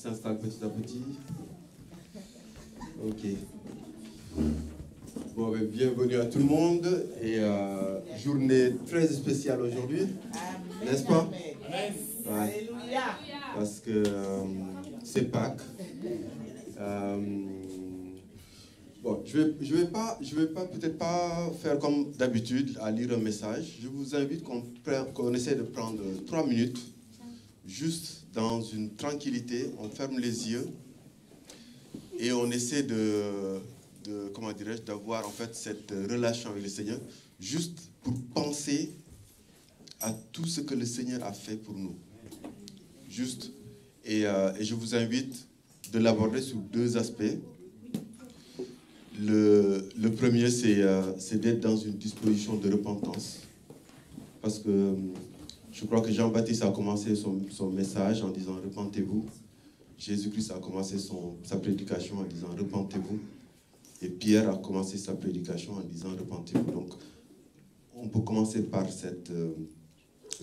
s'installe petit à petit. Ok. Bon, ben, bienvenue à tout le monde et journée très spéciale aujourd'hui, n'est-ce pas? Ouais. Parce que c'est Pâques. Bon, je vais pas peut-être pas faire comme d'habitude à lire un message. Je vous invite qu'on essaie de prendre 3 minutes, juste dans une tranquillité. On ferme les yeux et on essaie comment dirais-je, d'avoir en fait cette relation avec le Seigneur, juste pour penser à tout ce que le Seigneur a fait pour nous. Juste. Et je vous invite de l'aborder sous 2 aspects. Le premier, c'est d'être dans une disposition de repentance. Parce que je crois que Jean-Baptiste a commencé son message en disant « Repentez-vous ». Jésus-Christ a commencé sa prédication en disant « Repentez-vous ». Et Pierre a commencé sa prédication en disant « Repentez-vous ». Donc, on peut commencer par cette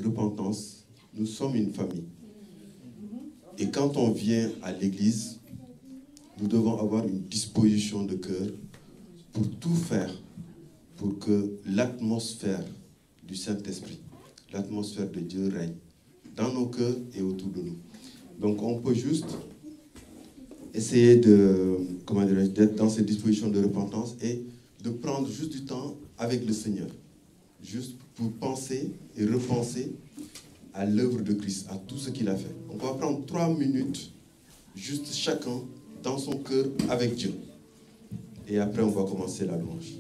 repentance. Nous sommes une famille. Et quand on vient à l'église, nous devons avoir une disposition de cœur pour tout faire pour que l'atmosphère du Saint-Esprit, l'atmosphère de Dieu règne dans nos cœurs et autour de nous. Donc on peut juste essayer d'être dans cette disposition de repentance et de prendre juste du temps avec le Seigneur, juste pour penser et repenser à l'œuvre de Christ, à tout ce qu'il a fait. On va prendre 3 minutes, juste chacun dans son cœur avec Dieu. Et après, on va commencer la louange.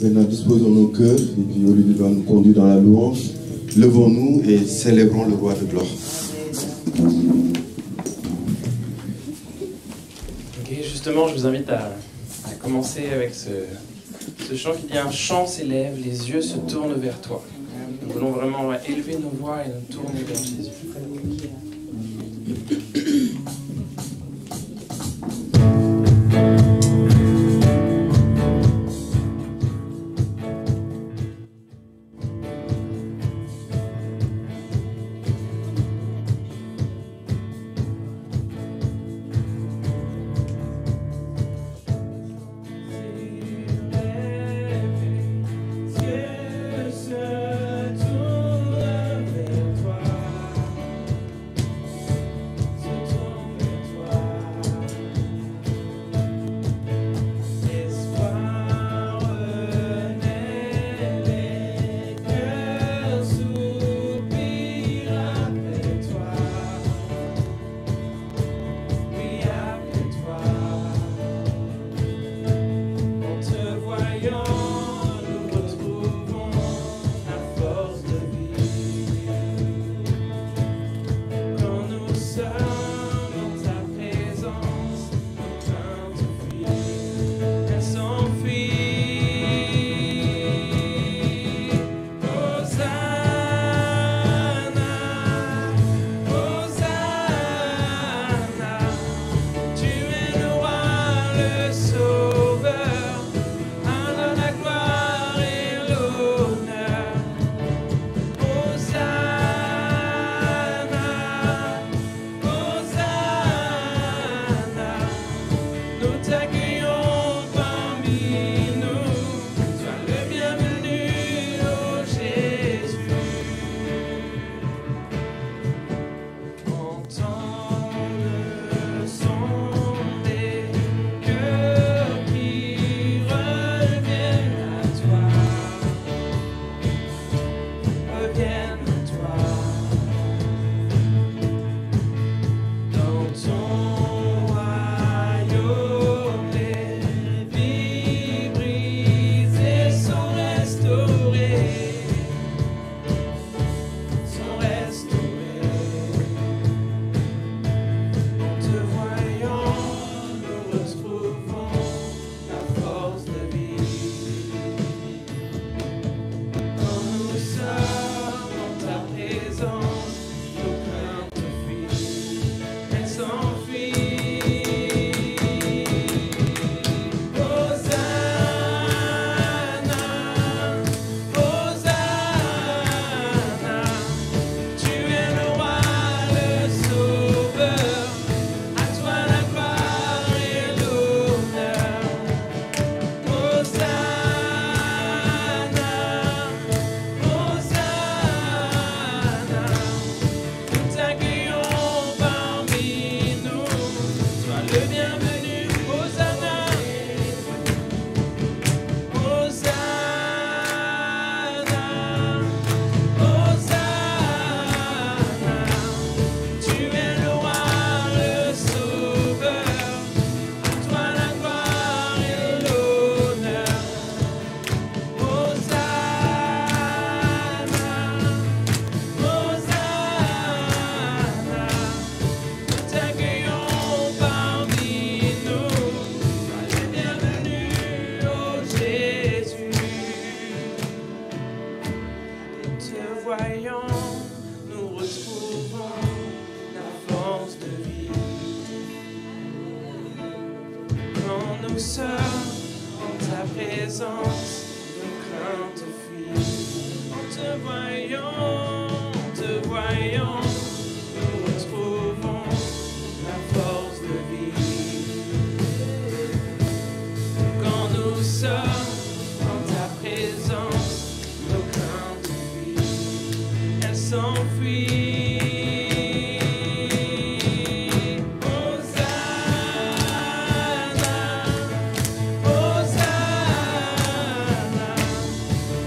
Maintenant, disposons nos cœurs, et puis Olivier va nous conduire dans la louange. Levons-nous et célébrons le roi de gloire. Ok, justement, je vous invite à commencer avec ce chant qui dit: un chant s'élève, les yeux se tournent vers toi. Nous voulons vraiment élever nos voix et nous tourner vers Jésus.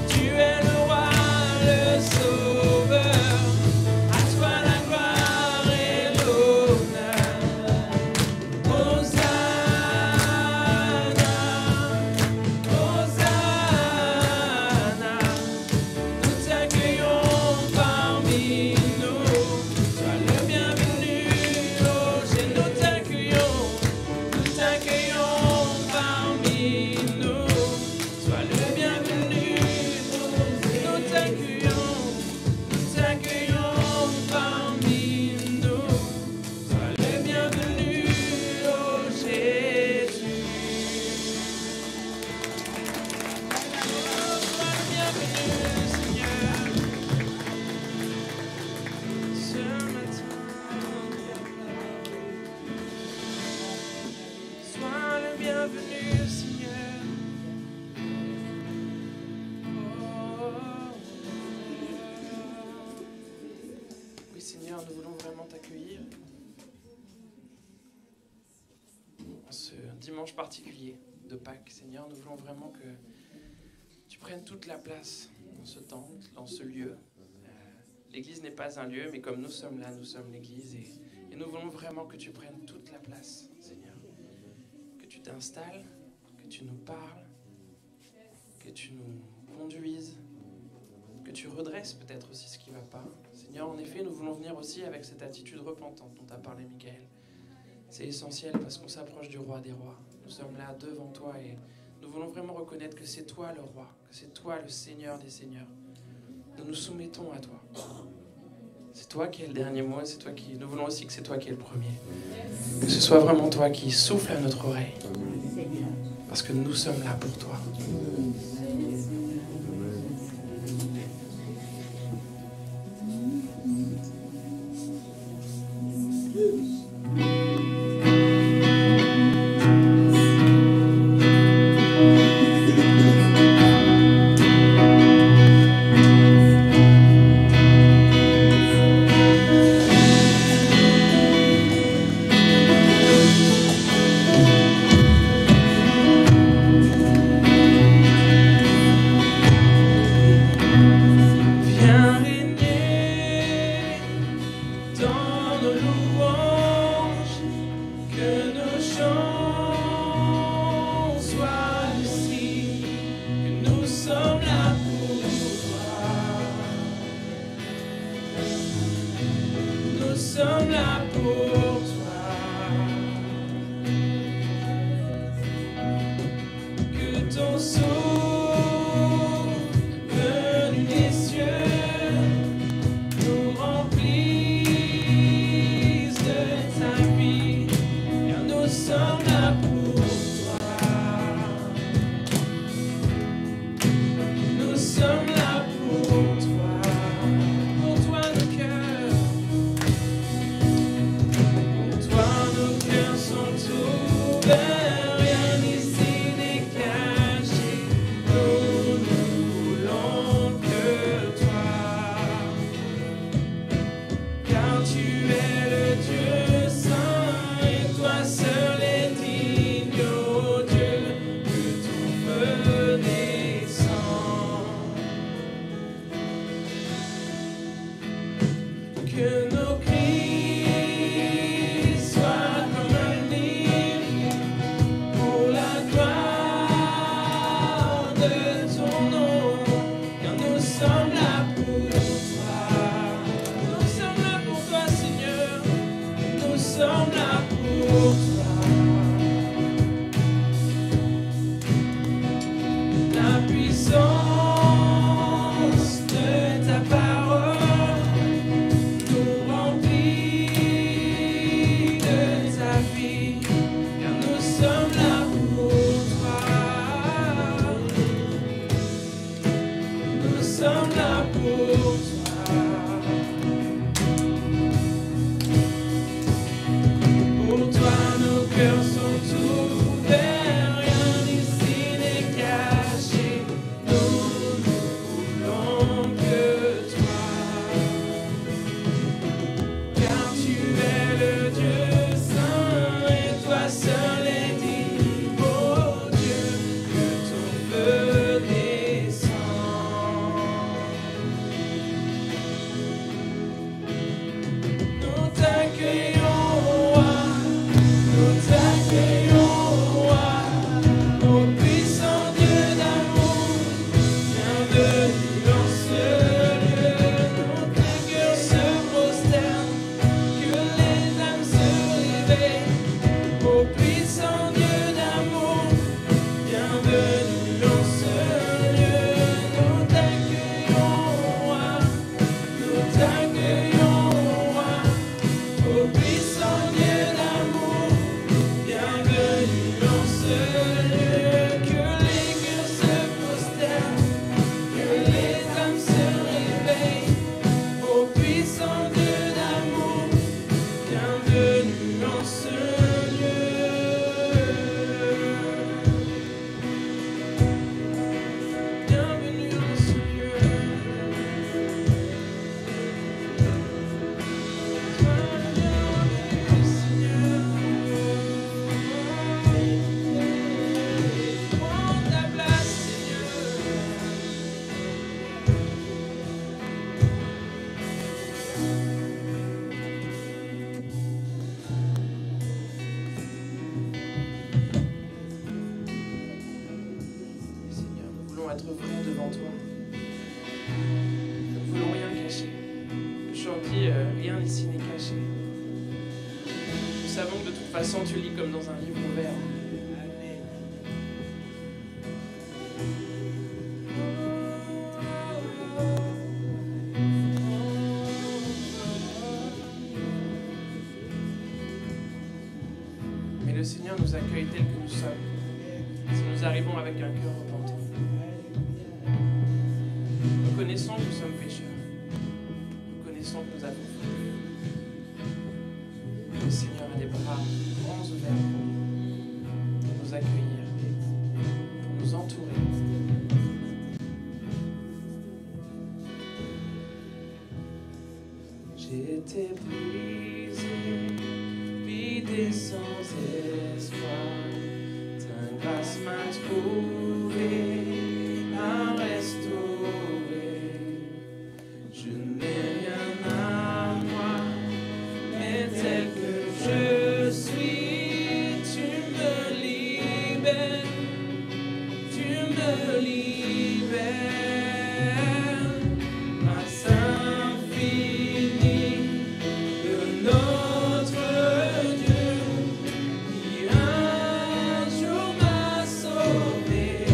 Tu es le roi, le sauveur. bienvenue, Seigneur. Oui, Seigneur, nous voulons vraiment t'accueillir en ce dimanche particulier de Pâques. Seigneur, nous voulons vraiment que tu prennes toute la place dans ce temple, dans ce lieu. L'Église n'est pas un lieu, mais comme nous sommes là, nous sommes l'Église. Et nous voulons vraiment que tu prennes toute la place, Seigneur. Que tu t'installes, que tu nous parles, que tu nous conduises, que tu redresses peut-être aussi ce qui ne va pas. Seigneur, en effet, nous voulons venir aussi avec cette attitude repentante dont a parlé Michael. C'est essentiel parce qu'on s'approche du roi des rois. Nous sommes là devant toi et nous voulons vraiment reconnaître que c'est toi le roi, que c'est toi le Seigneur des seigneurs. Nous nous soumettons à toi. C'est toi qui es le dernier mot, c'est toi qui... Nous voulons aussi que c'est toi qui es le premier. Que ce soit vraiment toi qui souffle à notre oreille. Parce que nous sommes là pour toi. être vrai devant toi. Nous ne voulons rien cacher. Le chant dit rien ici n'est caché. Nous savons que de toute façon tu lis comme dans un livre ouvert. Mais le Seigneur nous accueille tel que nous sommes. Si nous arrivons avec un cœur repentant. Reconnaissons que nous sommes pécheurs. Reconnaissons que nous avons fauté. Le Seigneur a des bras grands ouverts pour nous accueillir, pour nous entourer. J'ai été brisé, vidé sans espoir. Ta grâce m'a trouvé, m'a restauré. Je n'ai rien à moi, mais tel que je suis, tu me libères, tu me libères. Grâce infinie de notre Dieu, qui un jour m'a sauvé.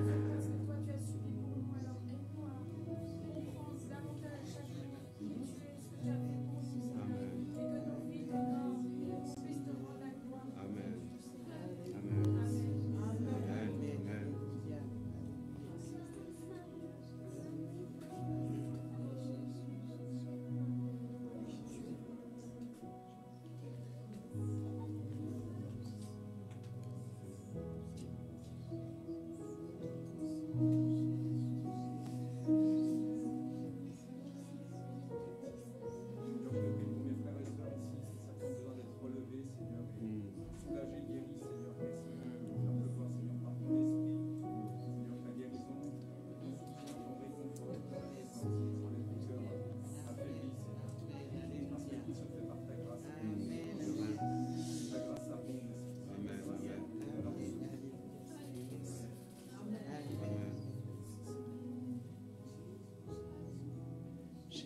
Parce que toi, tu as subi pour nous, alors aide-nous à comprendre davantage chaque jour qui tu es, ce que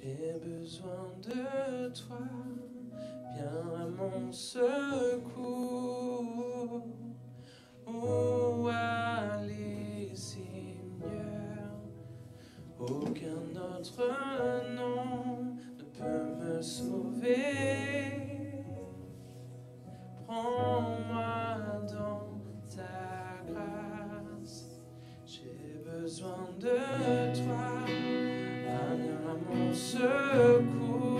J'ai besoin de toi, viens à mon secours. Où aller, Seigneur? Aucun autre nom ne peut me sauver. Prends-moi dans ta grâce. J'ai besoin de toi, viens à mon secours.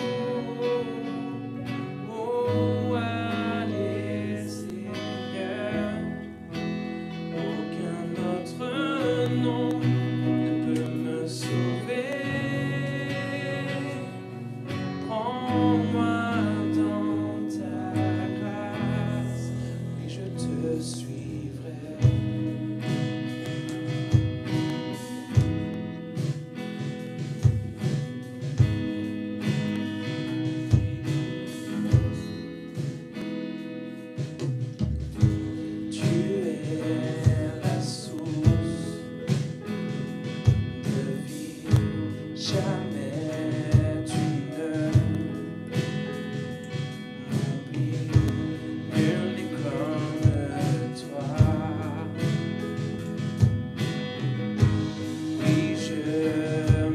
Où aller, Seigneur? Aucun autre nom ne peut me sauver. Prends-moi dans ta grâce, oui je te suivrai. Tu es la source de vie, jamais tu ne m'oublies, nul n'est comme toi. Oui, je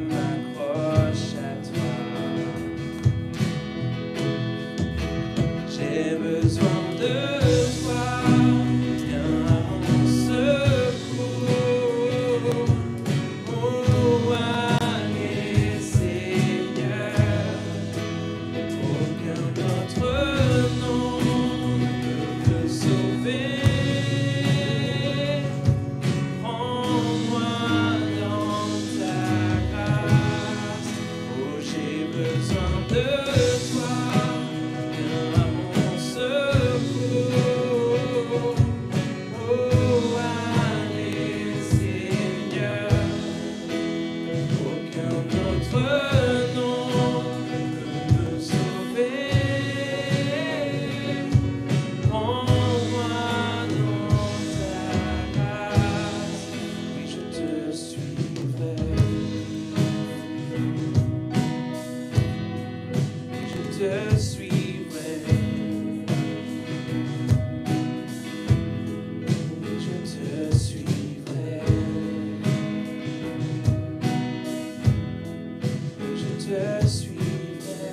m'accroche à toi. J'ai besoin de toi, viens à mon secours. Où aller, Seigneur? Aucun autre nom ne peut me sauver. Prends-moi dans ta grâce. Oh, j'ai besoin de toi, viens à mon secours. Où aller, Seigneur? Aucun autre nom ne peut me sauver. Prends-moi dans ta grâce, oui je te suivrai. Oui je te suivrai. Oui je te suivrai. Oui je te suivrai.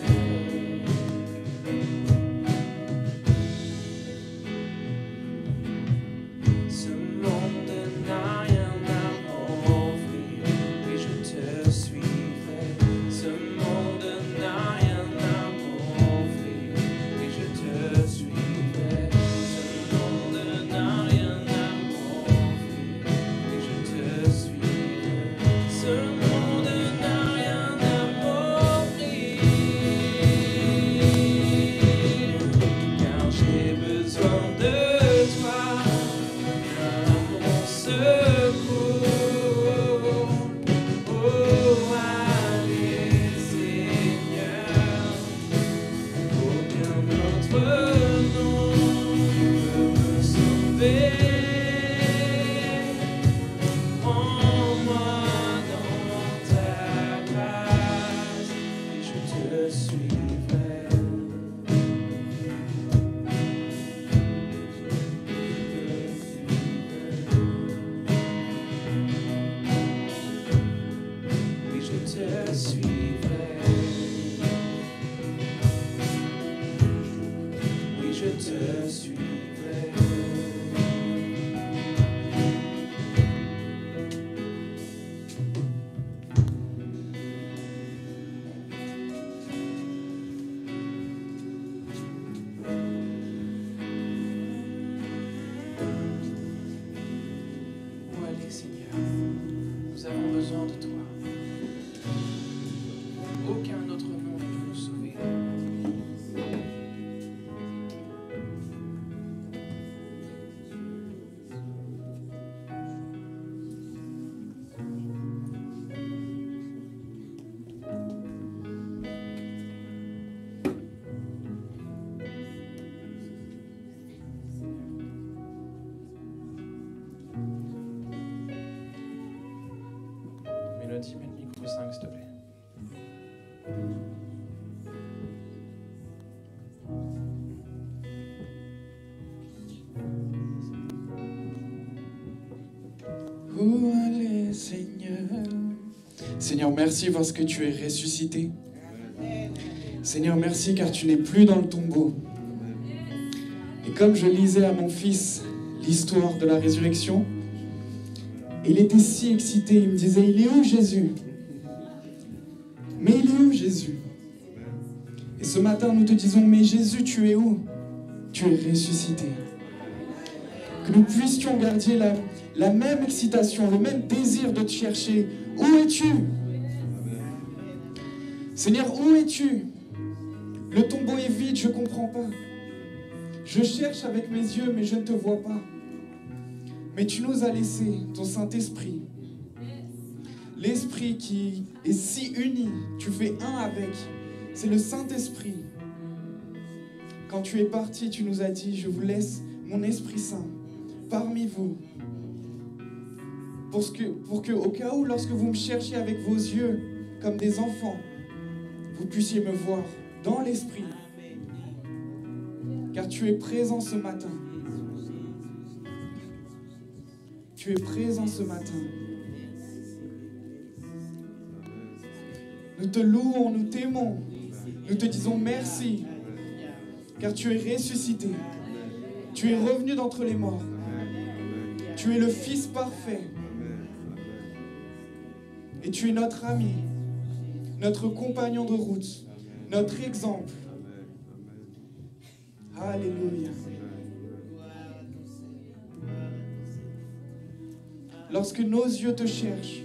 Ce monde n'a rien à m'offrir, oui je te suivrai. Ce monde n'a rien à m'offrir, oui je te suivrai. Ce monde n'a rien à m'offrir, oui je te suivrai. Ce monde n'a rien à m'offrir, car j'ai besoin de toi. Viens à mon secours. Où aller, Seigneur? Aucun autre nom ne peut me sauver. Prends-moi dans ta grâce, et je te suivrai. Oui, je te suivrai. Oui, je te suivrai. Où aller, Seigneur? Nous avons besoin de toi. Aucun autre nom ne peut nous sauver. Mélodie, mets le micro 5, s'il te plaît. Où aller, Seigneur? Seigneur, merci parce que tu es ressuscité. Seigneur, merci car tu n'es plus dans le tombeau. Et comme je lisais à mon fils l'histoire de la résurrection, il était si excité, il me disait, il est où Jésus? Mais il est où Jésus? Et ce matin, nous te disons, mais Jésus, tu es où? Tu es ressuscité. Que nous puissions garder la même excitation, le même désir de te chercher. Où es-tu? Seigneur, où es-tu? Le tombeau est vide, je ne comprends pas. Je cherche avec mes yeux, mais je ne te vois pas. Mais tu nous as laissé ton Saint-Esprit. L'Esprit qui est si uni, tu fais un avec. C'est le Saint-Esprit. Quand tu es parti, tu nous as dit, je vous laisse mon Esprit Saint parmi vous. Pour que, au cas où, lorsque vous me cherchiez avec vos yeux, comme des enfants, vous puissiez me voir dans l'Esprit. Car tu es présent ce matin. Tu es présent ce matin. Nous te louons, nous t'aimons. Nous te disons merci. Car tu es ressuscité. Tu es revenu d'entre les morts. Tu es le Fils parfait. Et tu es notre ami, notre compagnon de route, notre exemple. Alléluia. Lorsque nos yeux te cherchent,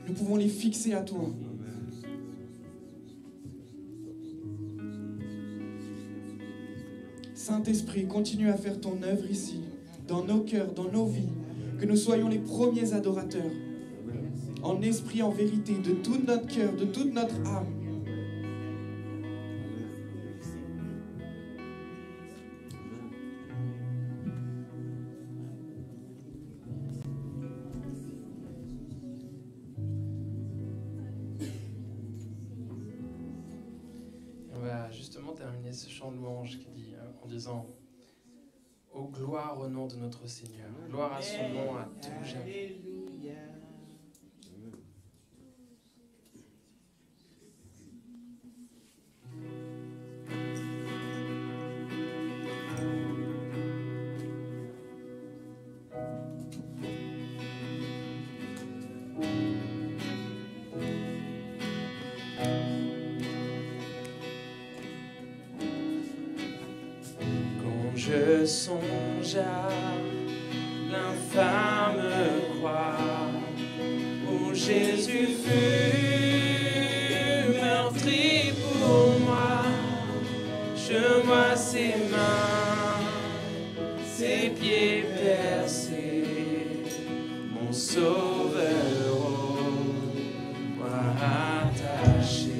nous pouvons les fixer à toi. Saint-Esprit, continue à faire ton œuvre ici, dans nos cœurs, dans nos vies, que nous soyons les premiers adorateurs, en esprit, en vérité, de tout notre cœur, de toute notre âme. On va justement terminer ce chant de louange qui dit, en disant « Ô gloire au nom de notre Seigneur, gloire à son nom à tout jamais. » Je songe à l'infâme croix où Jésus fut meurtri pour moi. Je vois ses mains, ses pieds percés, mon sauveur au bois attaché.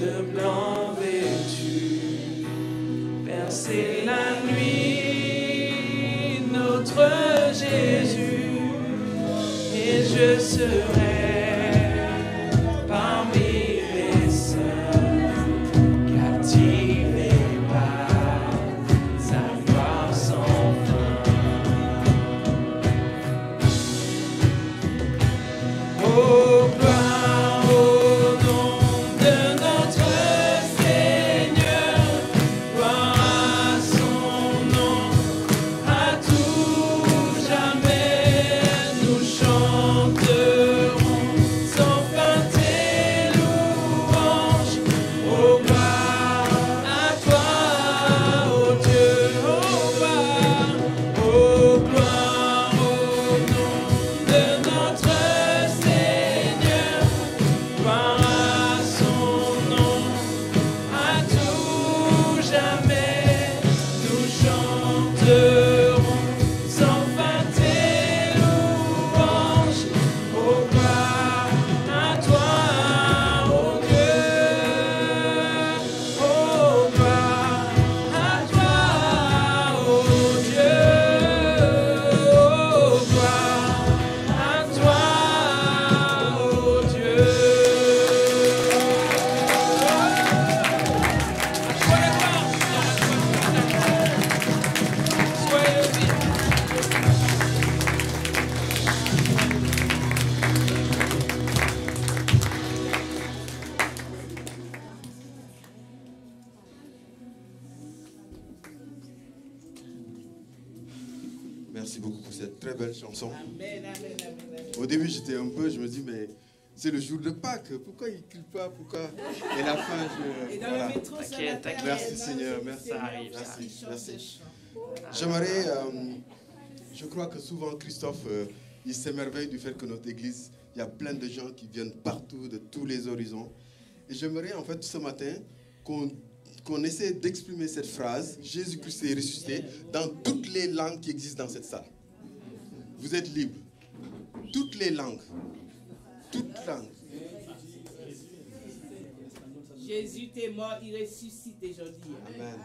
de blanc vêtu, Père, c'est la nuit, notre Jésus, et je serai parmi les saints, captivé par sa gloire sans fin. Oh, gloire au nom de notre Seigneur, gloire à son nom, à tout jamais nous chanterons sans fin tes louanges. Oh, gloire à toi, ô Dieu, oh, gloire au nom de notre Seigneur, gloire à son nom, à tout jamais nous chanterons sans fin tes louanges. Oh, gloire à toi, ô Dieu. Oh, gloire à toi, ô Dieu. Oh, gloire à toi, ô Dieu. Sois élevé. Merci beaucoup pour cette très belle chanson. Au début, j'étais un peu, je me dis, mais c'est le jour de Pâques, pourquoi il ne crie pas, pourquoi? Et la fin, Et dans voilà. le métro, ça T'inquiète, m'appelle. t'inquiète. Merci Seigneur, merci. Ça arrive, ça Merci, Qui chante merci. des chants. J'aimerais, je crois que souvent Christophe, il s'émerveille du fait que notre église, il y a plein de gens qui viennent partout, de tous les horizons. Et j'aimerais en fait ce matin qu'on essaie d'exprimer cette phrase, Jésus-Christ est ressuscité, dans toutes les langues qui existent dans cette salle. Vous êtes libres. Toutes les langues. Toutes langues. Jésus est mort, il ressuscite aujourd'hui. Amen.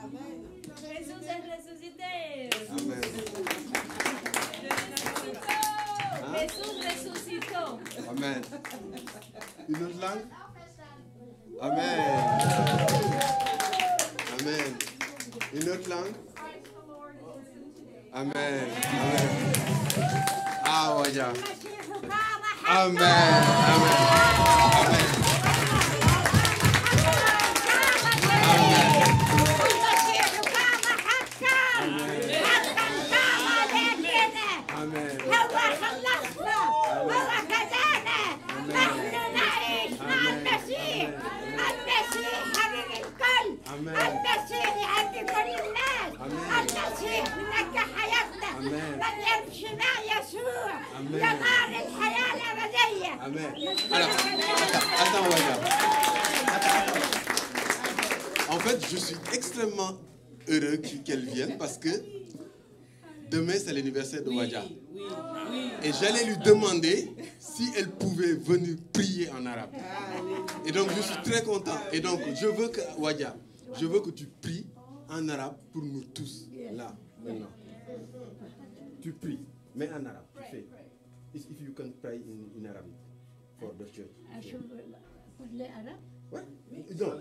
Jesús es resucité. Amen. Jesús resucitó. Amen. Une autre langue? Amen. Amen. Une autre langue? Amen. Amen. Ah, ouais, yeah. Amen. Amen. Amen. Amen. هو خلصنا هو كذانا نحن نعيش مع المسيح المسيح حبيب الكل المسيح يهدي كل الناس المسيح منجح حياتنا من يمشي مع يسوع ينال الحياة الأبدية. Amen. Alors, attends, Wadia. En fait, je suis extrêmement heureux qu'elle vienne parce que demain, c'est l'anniversaire de Wadia. Oui, oui. Et j'allais lui demander si elle pouvait venir prier en arabe. Et donc, je suis très content. Et donc, je veux que, Wadia, je veux que tu pries en arabe pour nous tous. Là, maintenant. Tu pries, mais en arabe. Tu fais. If you can pray in Arabic for the church. Ouais. Non.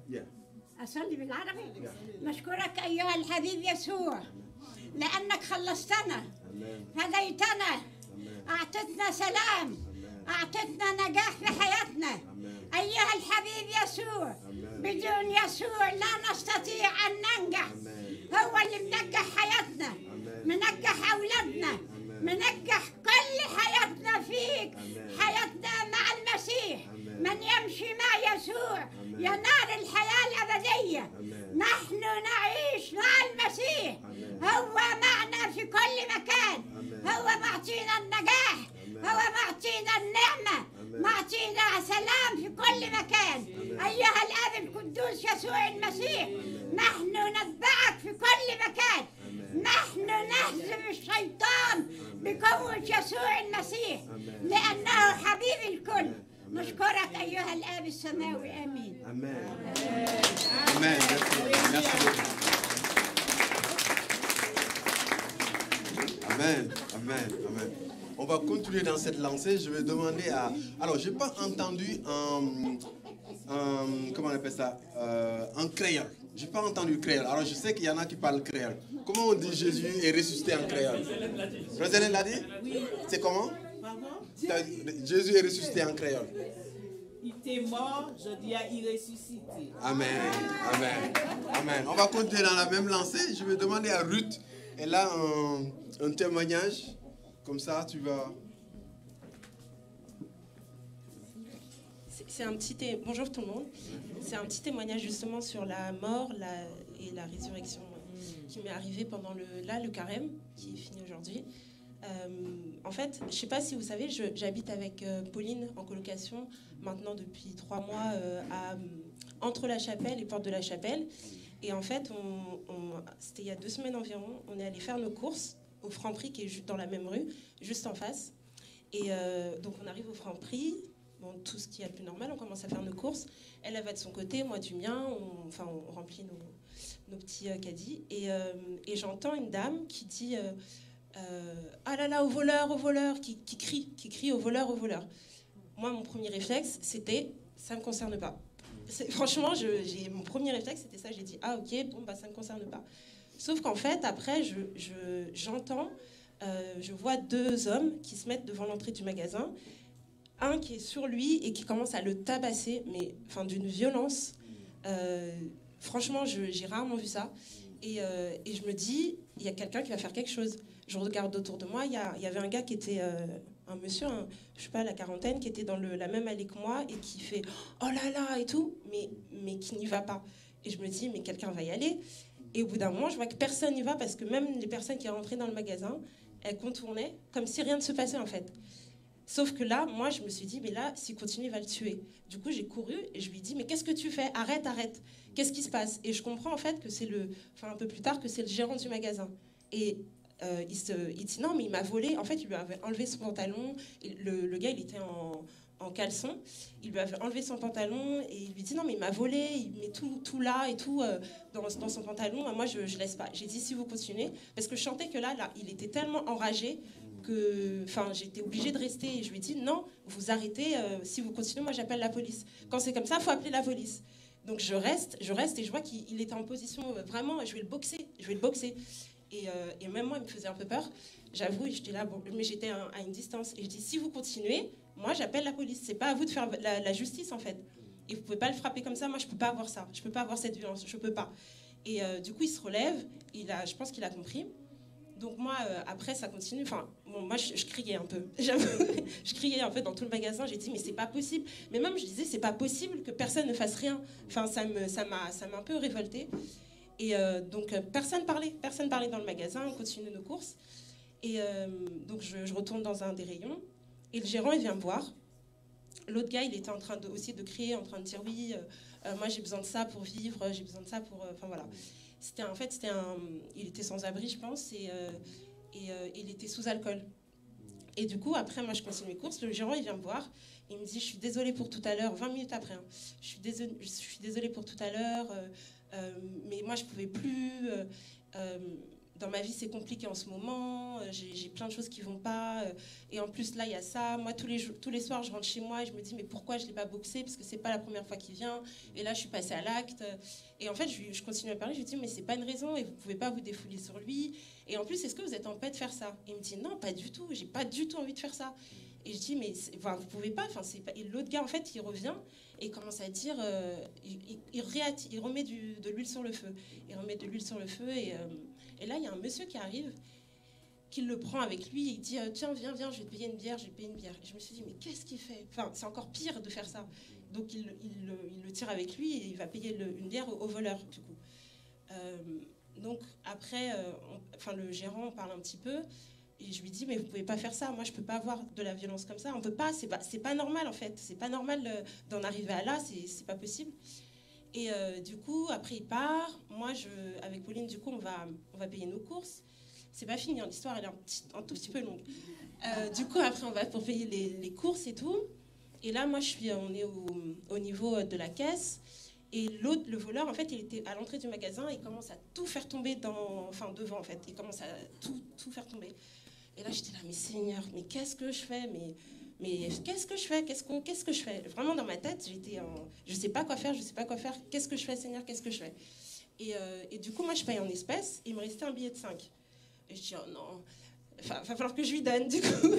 Yeah. أصلي بالعربي. نشكرك أيها الحبيب يسوع لأنك خلصتنا هديتنا أعطتنا سلام أعطتنا نجاح في حياتنا أيها الحبيب يسوع بدون يسوع لا نستطيع أن ننجح هو اللي منجح حياتنا منجح أولادنا منجح كل حياتنا فيك حياتنا مع المسيح من يمشي مع يسوع ينال الحياة الأبدية نحن نعيش مع المسيح هو معنا في كل مكان هو معطينا النجاح هو معطينا النعمة معطينا سلام في كل مكان أيها الآب القدوس يسوع المسيح نحن نتبعك في كل مكان نحن نهزم الشيطان بقوة يسوع المسيح لأنه حبيب الكل نشكرك أيها الآب السماوي آمين. Amen. Amen. Merci beaucoup. Amen. Amen. Amen. On va continuer dans cette lancée. Je vais demander à... Alors, je n'ai pas entendu comment on appelle ça, en créole. Je n'ai pas entendu créole. Alors, je sais qu'il y en a qui parlent créole. Comment on dit Jésus est ressuscité en créole? Roselyne l'a dit? Oui. C'est comment? Pardon? Jésus est ressuscité en créole. Il était mort, je dis il est ressuscité. Amen. Amen. Amen. On va continuer dans la même lancée. Je vais demander à Ruth. Elle a un témoignage. Comme ça, tu vas... C'est un petit Bonjour tout le monde. C'est un petit témoignage justement sur la mort et la résurrection qui m'est arrivé pendant le carême qui est fini aujourd'hui. En fait, je ne sais pas si vous savez, j'habite avec Pauline en colocation maintenant depuis 3 mois entre la chapelle et Porte de la Chapelle. Et en fait, c'était il y a 2 semaines environ, on est allé faire nos courses au Franprix qui est juste dans la même rue, juste en face. Et donc on arrive au Franprix. Bon, tout ce qui est le plus normal, on commence à faire nos courses. Elle va de son côté, moi du mien. On remplit nos petits caddies. Et j'entends une dame qui dit ah là là, au voleur, qui crie au voleur. Moi, mon premier réflexe, c'était ça ne me concerne pas. Franchement, mon premier réflexe, c'était ça. J'ai dit ah ok, bon, bah, ça ne me concerne pas. Sauf qu'en fait, après, j'entends, je vois 2 hommes qui se mettent devant l'entrée du magasin. Un qui est sur lui et qui commence à le tabasser, mais d'une violence. Franchement, j'ai rarement vu ça. Et je me dis, il y a quelqu'un qui va faire quelque chose. Je regarde autour de moi, il y avait un gars qui était, un monsieur, je sais pas, la quarantaine, qui était dans la même allée que moi et qui fait « Oh là là !» et tout, mais qui n'y va pas. Et je me dis, mais quelqu'un va y aller. Et au bout d'un moment, je vois que personne n'y va parce que même les personnes qui rentraient dans le magasin, elles contournaient comme si rien ne se passait en fait. Sauf que là, moi, je me suis dit, mais là, s'il continue, il va le tuer. Du coup, j'ai couru et je lui ai dit, mais qu'est-ce que tu fais? Arrête. Qu'est-ce qui se passe? Et je comprends en fait que c'est un peu plus tard, que c'est le gérant du magasin. Et il dit, non, mais il m'a volé. En fait, il lui avait enlevé son pantalon. Et le gars, il était en caleçon. Il lui avait enlevé son pantalon et il lui dit, non, mais il m'a volé. Il met tout là et tout dans son pantalon. Moi, je laisse pas. J'ai dit, si vous continuez, parce que je sentais que là, il était tellement enragé que j'étais obligée de rester. Et je lui ai dit, non, vous arrêtez, si vous continuez, moi j'appelle la police. Quand c'est comme ça, il faut appeler la police. Donc je reste et je vois qu'il était en position, vraiment, je vais le boxer. Et même moi, il me faisait un peu peur. J'avoue, j'étais là, bon, mais j'étais à une distance. Et je dis, si vous continuez, moi j'appelle la police. C'est pas à vous de faire la justice, en fait. Et vous pouvez pas le frapper comme ça. Moi, je peux pas avoir ça. Je peux pas avoir cette violence. Je peux pas. Et du coup, il se relève. Je pense qu'il a compris. Donc moi, après, ça continue. Moi, je criais un peu. Je criais un peu dans tout le magasin. J'ai dit, mais c'est pas possible. Mais même, je disais, c'est pas possible que personne ne fasse rien. Ça m'a un peu révoltée. Et donc, personne parlait dans le magasin. On continue nos courses. Et donc, je retourne dans un des rayons. Et le gérant, il vient me voir. L'autre gars, il était en train aussi de crier, en train de dire, oui, moi, j'ai besoin de ça pour vivre. J'ai besoin de ça pour... voilà. Il était sans abri, je pense, et il était sous alcool. Et du coup, après, moi, je continue mes courses. Le gérant, il vient me voir. Il me dit, je suis désolée pour tout à l'heure, 20 minutes après. Hein, je suis désolée pour tout à l'heure, mais moi, je ne pouvais plus. Dans ma vie, c'est compliqué en ce moment. J'ai plein de choses qui ne vont pas. Et en plus, là, il y a ça. Moi, tous les soirs, je rentre chez moi et je me dis, mais pourquoi je ne l'ai pas boxé? Parce que ce n'est pas la première fois qu'il vient. Et là, je suis passée à l'acte. Et en fait, je continue à parler. Je lui dis, mais ce n'est pas une raison et vous ne pouvez pas vous défouler sur lui. Et en plus, est-ce que vous êtes en paix de faire ça? Et il me dit, non, pas du tout. Je n'ai pas du tout envie de faire ça. Et je dis, mais vous ne pouvez pas. Et l'autre gars, en fait, il revient et commence à dire, il remet de l'huile sur le feu. Il remet de l'huile sur le feu et là, il y a un monsieur qui arrive, qui le prend avec lui, et il dit, tiens, viens, je vais te payer une bière, Et je me suis dit, mais qu'est-ce qu'il fait? C'est encore pire de faire ça. Donc, il le tire avec lui, et il va payer une bière au voleur, du coup. Donc, après, le gérant, on parle un petit peu, et je lui dis, mais vous pouvez pas faire ça, moi, je peux pas avoir de la violence comme ça, on peut pas, c'est pas normal, en fait. C'est pas normal d'en arriver à là, c'est pas possible. Et du coup, après, il part. Moi, avec Pauline, du coup, on va payer nos courses. C'est pas fini, hein, l'histoire, elle est un tout petit peu longue. Du coup, après, on va pour payer les courses et tout. Et là, moi, on est au niveau de la caisse. Et l'autre, le voleur, en fait, il était à l'entrée du magasin. Il commence à tout faire tomber devant, en fait. Il commence à tout faire tomber. Et là, j'étais là, mais Seigneur, mais qu'est-ce que je fais? Mais qu'est-ce que je fais? Qu'est-ce que je fais? Vraiment, dans ma tête, j'étais en... Je sais pas quoi faire, je sais pas quoi faire. Qu'est-ce que je fais, Seigneur? Qu'est-ce que je fais? Et du coup, moi, je paye en espèces. Et il me restait un billet de 5. Et je dis, oh non... Enfin, il va falloir que je lui donne, du coup.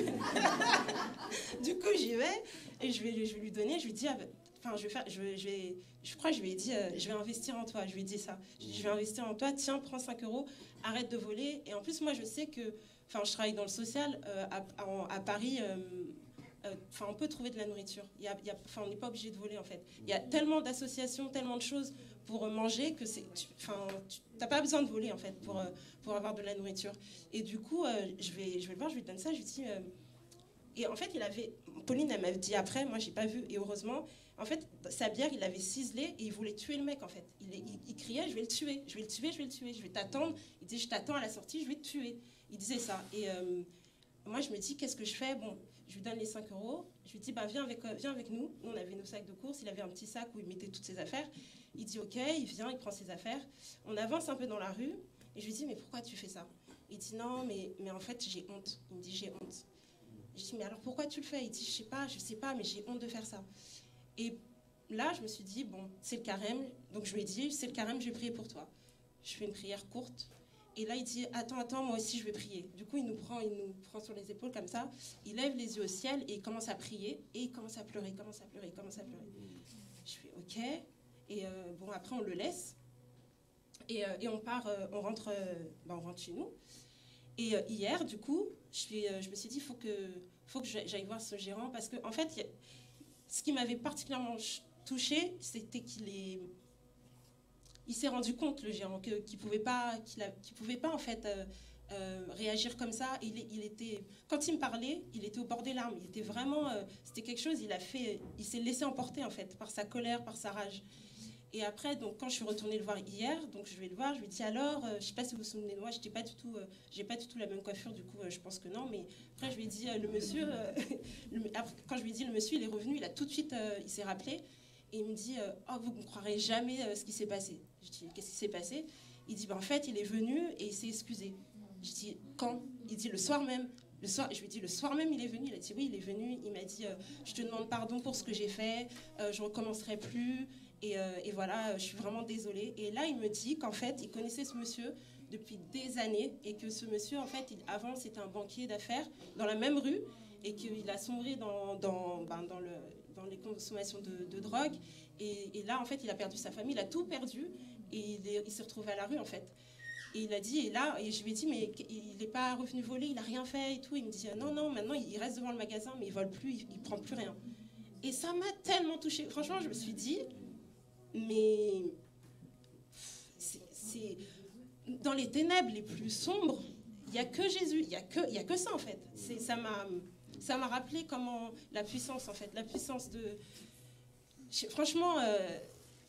Du coup, j'y vais. Et je vais lui donner. Je lui dis... Enfin, je crois que je lui ai dit, je vais investir en toi. Je lui ai dit ça. Je vais investir en toi. Tiens, prends 5 €. Arrête de voler. Et en plus, moi, je sais que... Enfin, je travaille dans le social. À Paris, on peut trouver de la nourriture. On n'est pas obligé de voler, en fait. Il y a tellement d'associations, tellement de choses pour manger que tu n'as pas besoin de voler, en fait, pour avoir de la nourriture. Et du coup, je vais le voir, je lui donne ça. Je lui dis... Et en fait, Pauline, elle m'avait dit après, moi, j'ai pas vu. Et heureusement... En fait, sa bière, il l'avait ciselée et il voulait tuer le mec, en fait. Il criait, je vais le tuer, je vais le tuer, je vais le tuer, je vais t'attendre. Il disait, je t'attends à la sortie, je vais te tuer. Il disait ça. Et moi, je me dis, qu'est-ce que je fais? Bon, je lui donne les 5 €. Je lui dis, bah, viens avec nous. Nous, on avait nos sacs de course. Il avait un petit sac où il mettait toutes ses affaires. Il dit, OK, il vient, il prend ses affaires. On avance un peu dans la rue. Et je lui dis, mais pourquoi tu fais ça? Il dit, non, mais en fait, j'ai honte. Il me dit, j'ai honte. Je dis, mais alors pourquoi tu le fais? Il dit, je sais pas, mais j'ai honte de faire ça. Et là, je me suis dit, bon, c'est le carême. Donc, je lui ai dit, c'est le carême, je vais prier pour toi. Je fais une prière courte. Et là, il dit, attends, moi aussi, je vais prier. Du coup, il nous prend sur les épaules comme ça. Il lève les yeux au ciel et il commence à prier. Et il commence à pleurer, commence à pleurer. Je fais, OK. Et bon, après, on le laisse. Et on part, on rentre chez nous. Et hier, du coup, je me suis dit, faut que j'aille voir ce gérant. Parce qu'en fait, ce qui m'avait particulièrement touchée, c'était qu'il s'est rendu compte, le gérant, qu'il pouvait pas en fait réagir comme ça. Quand il me parlait, il était au bord des larmes. Il était vraiment, c'était quelque chose. Il s'est laissé emporter en fait par sa colère, par sa rage. Et après, donc, quand je suis retournée le voir hier, donc je vais le voir, je lui dis alors, je ne sais pas si vous vous souvenez de moi, j'ai pas du tout la même coiffure, du coup, je pense que non, mais après, je lui ai dit, le monsieur, quand je lui ai dit, le monsieur, il est revenu, il a tout de suite, il s'est rappelé, et il me dit, oh, vous ne croirez jamais ce qui s'est passé. Je dis, qu'est-ce qui s'est passé? Il dit, en fait, il est venu et il s'est excusé. Je dis, quand? Il dit, le soir même. Je lui ai dit, le soir même, il est venu. Il a dit, oui, il est venu. Il m'a dit, je te demande pardon pour ce que j'ai fait, je ne recommencerai plus. Et voilà, je suis vraiment désolée. Et là, il me dit qu'en fait, il connaissait ce monsieur depuis des années et que ce monsieur, en fait, avant, c'était un banquier d'affaires dans la même rue et qu'il a sombré dans les consommations de drogue. Et là, en fait, il a perdu sa famille, il a tout perdu et il s'est retrouvé à la rue, en fait. Et il a dit, et je lui ai dit, mais il n'est pas revenu voler, il n'a rien fait et tout. Il me dit, non, maintenant, il reste devant le magasin, mais il ne vole plus, il ne prend plus rien. Et ça m'a tellement touchée. Franchement, je me suis dit... Mais c'est dans les ténèbres les plus sombres, il n'y a que Jésus, il y a que ça en fait. Ça m'a rappelé comment la puissance en fait, la puissance de... Franchement,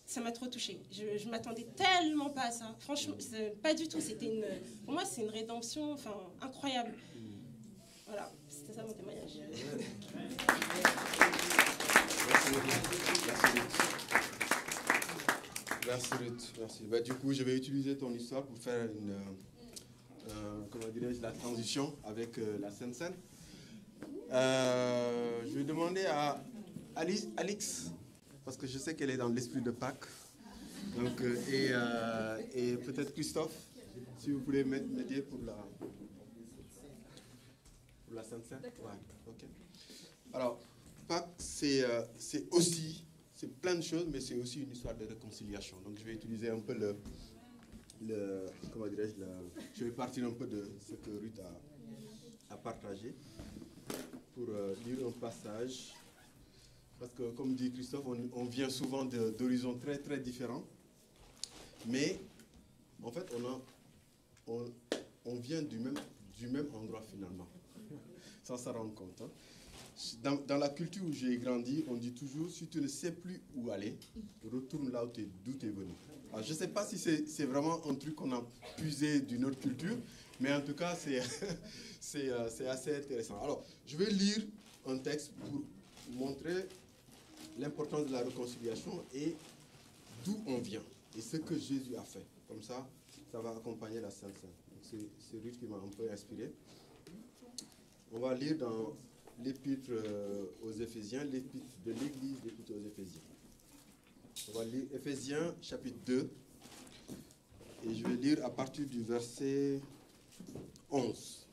ça m'a trop touchée. Je m'attendais tellement pas à ça. Franchement, pas du tout. Pour moi, c'est une rédemption, incroyable. Voilà, c'était ça mon témoignage. Merci Ruth, merci. Du coup, je vais utiliser ton histoire pour faire la transition avec la Sainte Seine. Je vais demander à Alix, parce que je sais qu'elle est dans l'esprit de Pâques, donc, et peut-être Christophe, si vous voulez m'aider pour la Sainte Seine. Ouais, okay. Alors, Pâques, c'est aussi... C'est plein de choses, mais c'est aussi une histoire de réconciliation. Donc, je vais utiliser un peu je vais partir un peu de ce que Ruth a partagé pour lire un passage. Parce que, comme dit Christophe, on vient souvent d'horizons très, très différents. Mais, en fait, on vient du même endroit, finalement, sans s'en rendre compte. Hein. Dans la culture où j'ai grandi, on dit toujours, si tu ne sais plus où aller, retourne là d'où tu es venu. Alors, je ne sais pas si c'est vraiment un truc qu'on a puisé d'une autre culture, mais en tout cas, c'est assez intéressant. Alors, je vais lire un texte pour montrer l'importance de la réconciliation et d'où on vient et ce que Jésus a fait. Comme ça, ça va accompagner la Sainte Seine. C'est Ruth qui m'a un peu inspiré. On va lire dans l'épître aux Éphésiens, l'épître de l'Église, l'épître aux Éphésiens. On va lire Éphésiens chapitre 2 et je vais lire à partir du verset 11.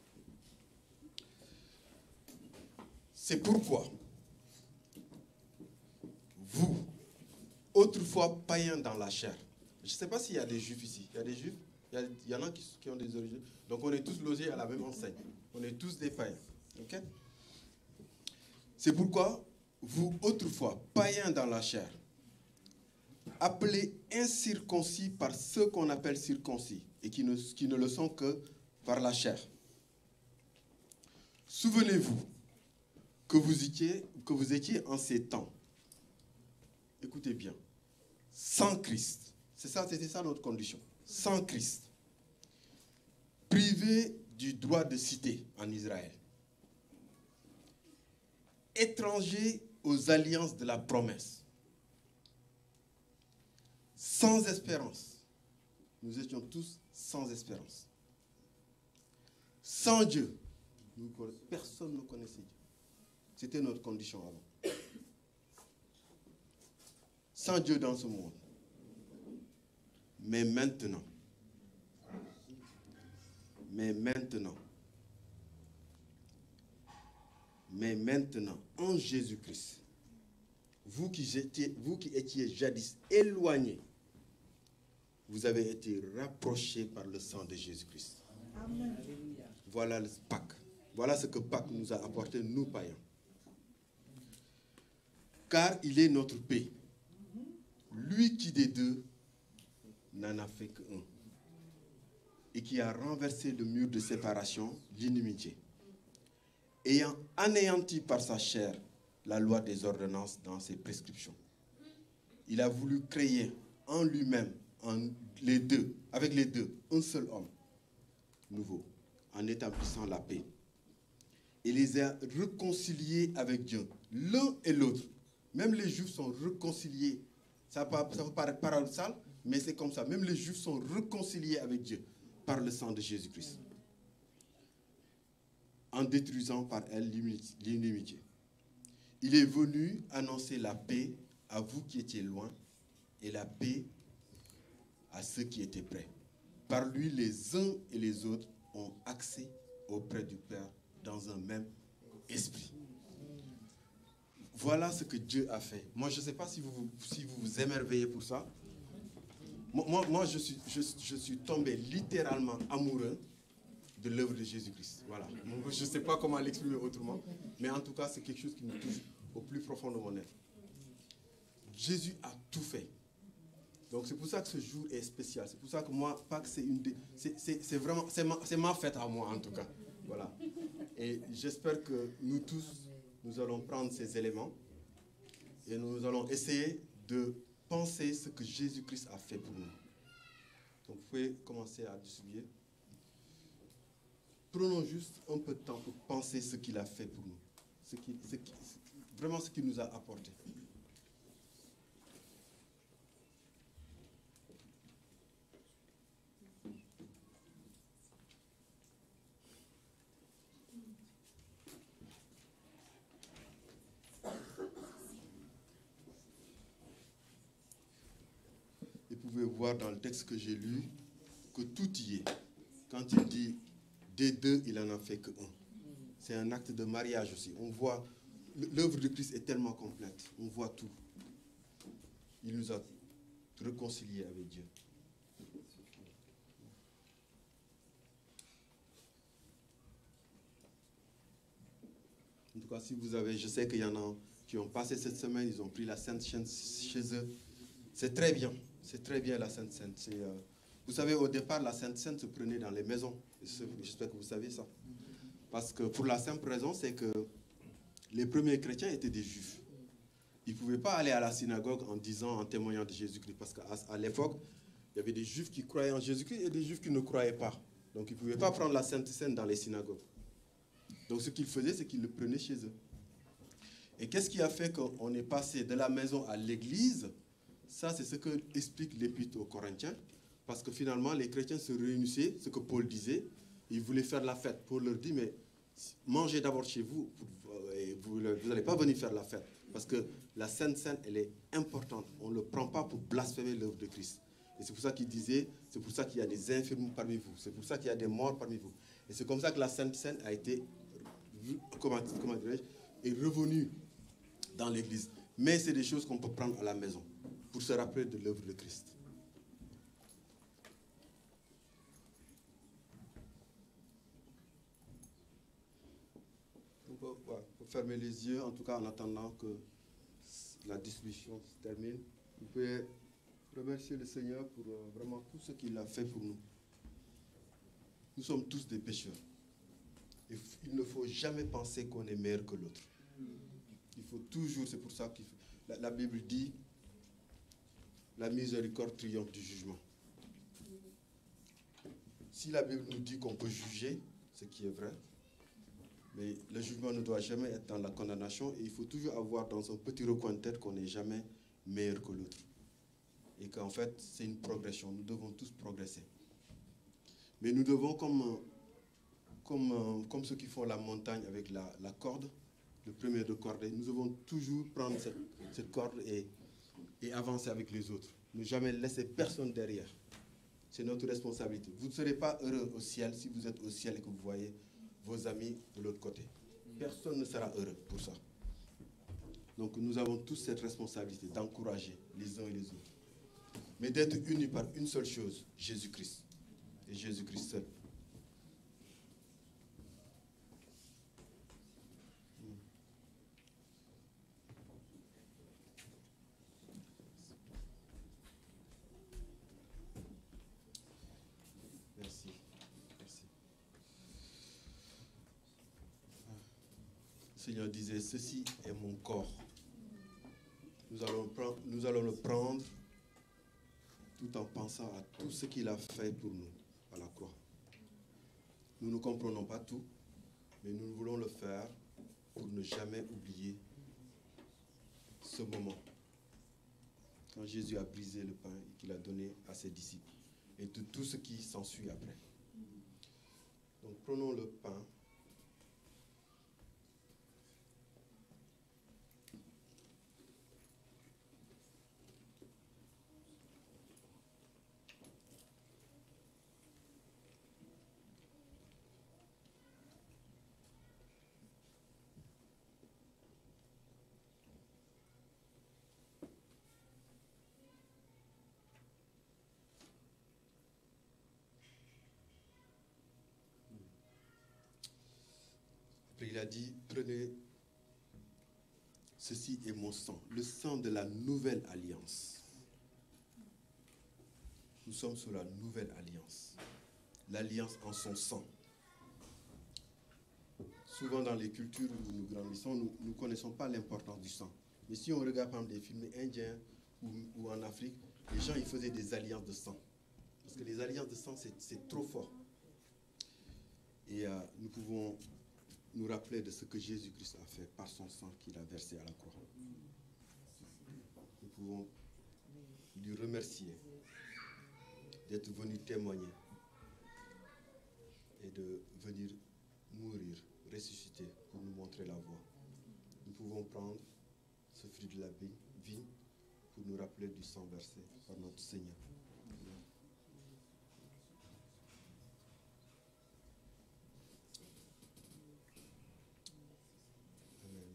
C'est pourquoi vous, autrefois païens dans la chair. Je ne sais pas s'il y a des juifs ici. Il y a des juifs, il y en a qui ont des origines. Donc on est tous logés à la même enseigne. On est tous des païens. Okay? C'est pourquoi vous, autrefois païens dans la chair, appelés incirconcis par ceux qu'on appelle circoncis et qui ne le sont que par la chair. Souvenez-vous que vous étiez en ces temps, écoutez bien, sans Christ. C'était ça notre condition. Sans Christ. Privés du droit de cité en Israël. Étrangers aux alliances de la promesse. Sans espérance. Nous étions tous sans espérance. Sans Dieu. Personne ne connaissait Dieu. C'était notre condition avant. Sans Dieu dans ce monde. Mais maintenant, en Jésus-Christ, vous qui étiez jadis éloignés, vous avez été rapprochés par le sang de Jésus-Christ. Amen. Voilà le Pâques. Voilà ce que Pâques nous a apporté, nous païens. Car il est notre paix. Lui qui des deux n'en a fait qu'un. Et qui a renversé le mur de séparation, l'inimitié. Ayant anéanti par sa chair la loi des ordonnances dans ses prescriptions. Il a voulu créer en lui-même, avec les deux, un seul homme nouveau, en établissant la paix. Et les a réconciliés avec Dieu, l'un et l'autre. Même les Juifs sont réconciliés. Ça peut paraître paradoxal, mais c'est comme ça. Même les Juifs sont réconciliés avec Dieu par le sang de Jésus-Christ. En détruisant par elle l'inimitié. Il est venu annoncer la paix à vous qui étiez loin et la paix à ceux qui étaient près. Par lui, les uns et les autres ont accès auprès du Père dans un même esprit. Voilà ce que Dieu a fait. Moi, je ne sais pas si vous vous émerveillez pour ça. Moi je suis tombé littéralement amoureux de l'œuvre de Jésus-Christ. Voilà. Je ne sais pas comment l'exprimer autrement, mais en tout cas, c'est quelque chose qui me touche au plus profond de mon être. Jésus a tout fait. Donc c'est pour ça que ce jour est spécial. C'est pour ça que moi, Pâques, c'est ma fête à moi en tout cas. Voilà. Et j'espère que nous tous, nous allons prendre ces éléments et nous allons essayer de penser ce que Jésus-Christ a fait pour nous. Donc vous pouvez commencer à distribuer. Prenons juste un peu de temps pour penser ce qu'il a fait pour nous. Vraiment ce qu'il nous a apporté. Vous pouvez voir dans le texte que j'ai lu que tout y est. Quand il dit des deux, il n'en a fait qu'un. C'est un acte de mariage aussi. On voit, l'œuvre de Christ est tellement complète. On voit tout. Il nous a réconciliés avec Dieu. En tout cas, si vous avez, je sais qu'il y en a qui ont passé cette semaine, ils ont pris la Sainte Seine chez eux. C'est très bien. C'est très bien la Sainte Seine. Vous savez, au départ, la Sainte Seine se prenait dans les maisons. J'espère que vous savez ça. Parce que pour la simple raison, c'est que les premiers chrétiens étaient des juifs. Ils ne pouvaient pas aller à la synagogue en témoignant de Jésus-Christ. Parce qu'à l'époque, il y avait des juifs qui croyaient en Jésus-Christ et des juifs qui ne croyaient pas. Donc ils ne pouvaient pas prendre la Sainte Seine dans les synagogues. Donc ce qu'ils faisaient, c'est qu'ils le prenaient chez eux. Et qu'est-ce qui a fait qu'on est passé de la maison à l'église? Ça, c'est ce que explique l'Épître aux Corinthiens. Parce que finalement, les chrétiens se réunissaient, ce que Paul disait. Ils voulaient faire la fête. Paul leur dit, mais mangez d'abord chez vous. Et vous n'allez pas venir faire la fête. Parce que la Sainte Seine, elle est importante. On ne le prend pas pour blasphémer l'œuvre de Christ. Et c'est pour ça qu'il disait, c'est pour ça qu'il y a des infirmes parmi vous. C'est pour ça qu'il y a des morts parmi vous. Et c'est comme ça que la Sainte Seine a été, comment dirais-je, est revenue dans l'église. Mais c'est des choses qu'on peut prendre à la maison pour se rappeler de l'œuvre de Christ. On peut fermer les yeux, en tout cas en attendant que la distribution se termine. Vous pouvez remercier le Seigneur pour vraiment tout ce qu'il a fait pour nous. Nous sommes tous des pécheurs. Et il ne faut jamais penser qu'on est meilleur que l'autre. Il faut toujours, c'est pour ça que la Bible dit, la miséricorde triomphe du jugement. Si la Bible nous dit qu'on peut juger, ce qui est vrai, mais le jugement ne doit jamais être dans la condamnation et il faut toujours avoir dans son petit recoin de tête qu'on n'est jamais meilleur que l'autre. Et qu'en fait, c'est une progression. Nous devons tous progresser. Mais nous devons, comme ceux qui font la montagne avec la corde, le premier de cordée, nous devons toujours prendre cette corde et avancer avec les autres. Ne jamais laisser personne derrière. C'est notre responsabilité. Vous ne serez pas heureux au ciel si vous êtes au ciel et que vous voyez vos amis de l'autre côté. Personne ne sera heureux pour ça. Donc nous avons tous cette responsabilité d'encourager les uns et les autres. Mais d'être unis par une seule chose, Jésus-Christ. Et Jésus-Christ seul. Merci. Merci. Le Seigneur disait, ceci est mon corps. Nous allons le prendre tout en pensant à tout ce qu'il a fait pour nous à la croix. Nous ne comprenons pas tout, mais nous voulons le faire pour ne jamais oublier ce moment. Quand Jésus a brisé le pain et qu'il a donné à ses disciples. Et de tout ce qui s'ensuit après. Donc prenons le pain. Après, il a dit, prenez, ceci est mon sang, le sang de la nouvelle alliance. Nous sommes sous la nouvelle alliance. L'alliance en son sang. Souvent dans les cultures où nous grandissons, nous ne connaissons pas l'importance du sang. Mais si on regarde par exemple des films indiens ou en Afrique, les gens ils faisaient des alliances de sang. Parce que les alliances de sang, c'est trop fort. Et nous pouvons nous rappeler de ce que Jésus-Christ a fait par son sang qu'il a versé à la croix. Nous pouvons lui remercier d'être venu témoigner et de venir mourir, ressusciter pour nous montrer la voie. Nous pouvons prendre ce fruit de la vigne pour nous rappeler du sang versé par notre Seigneur.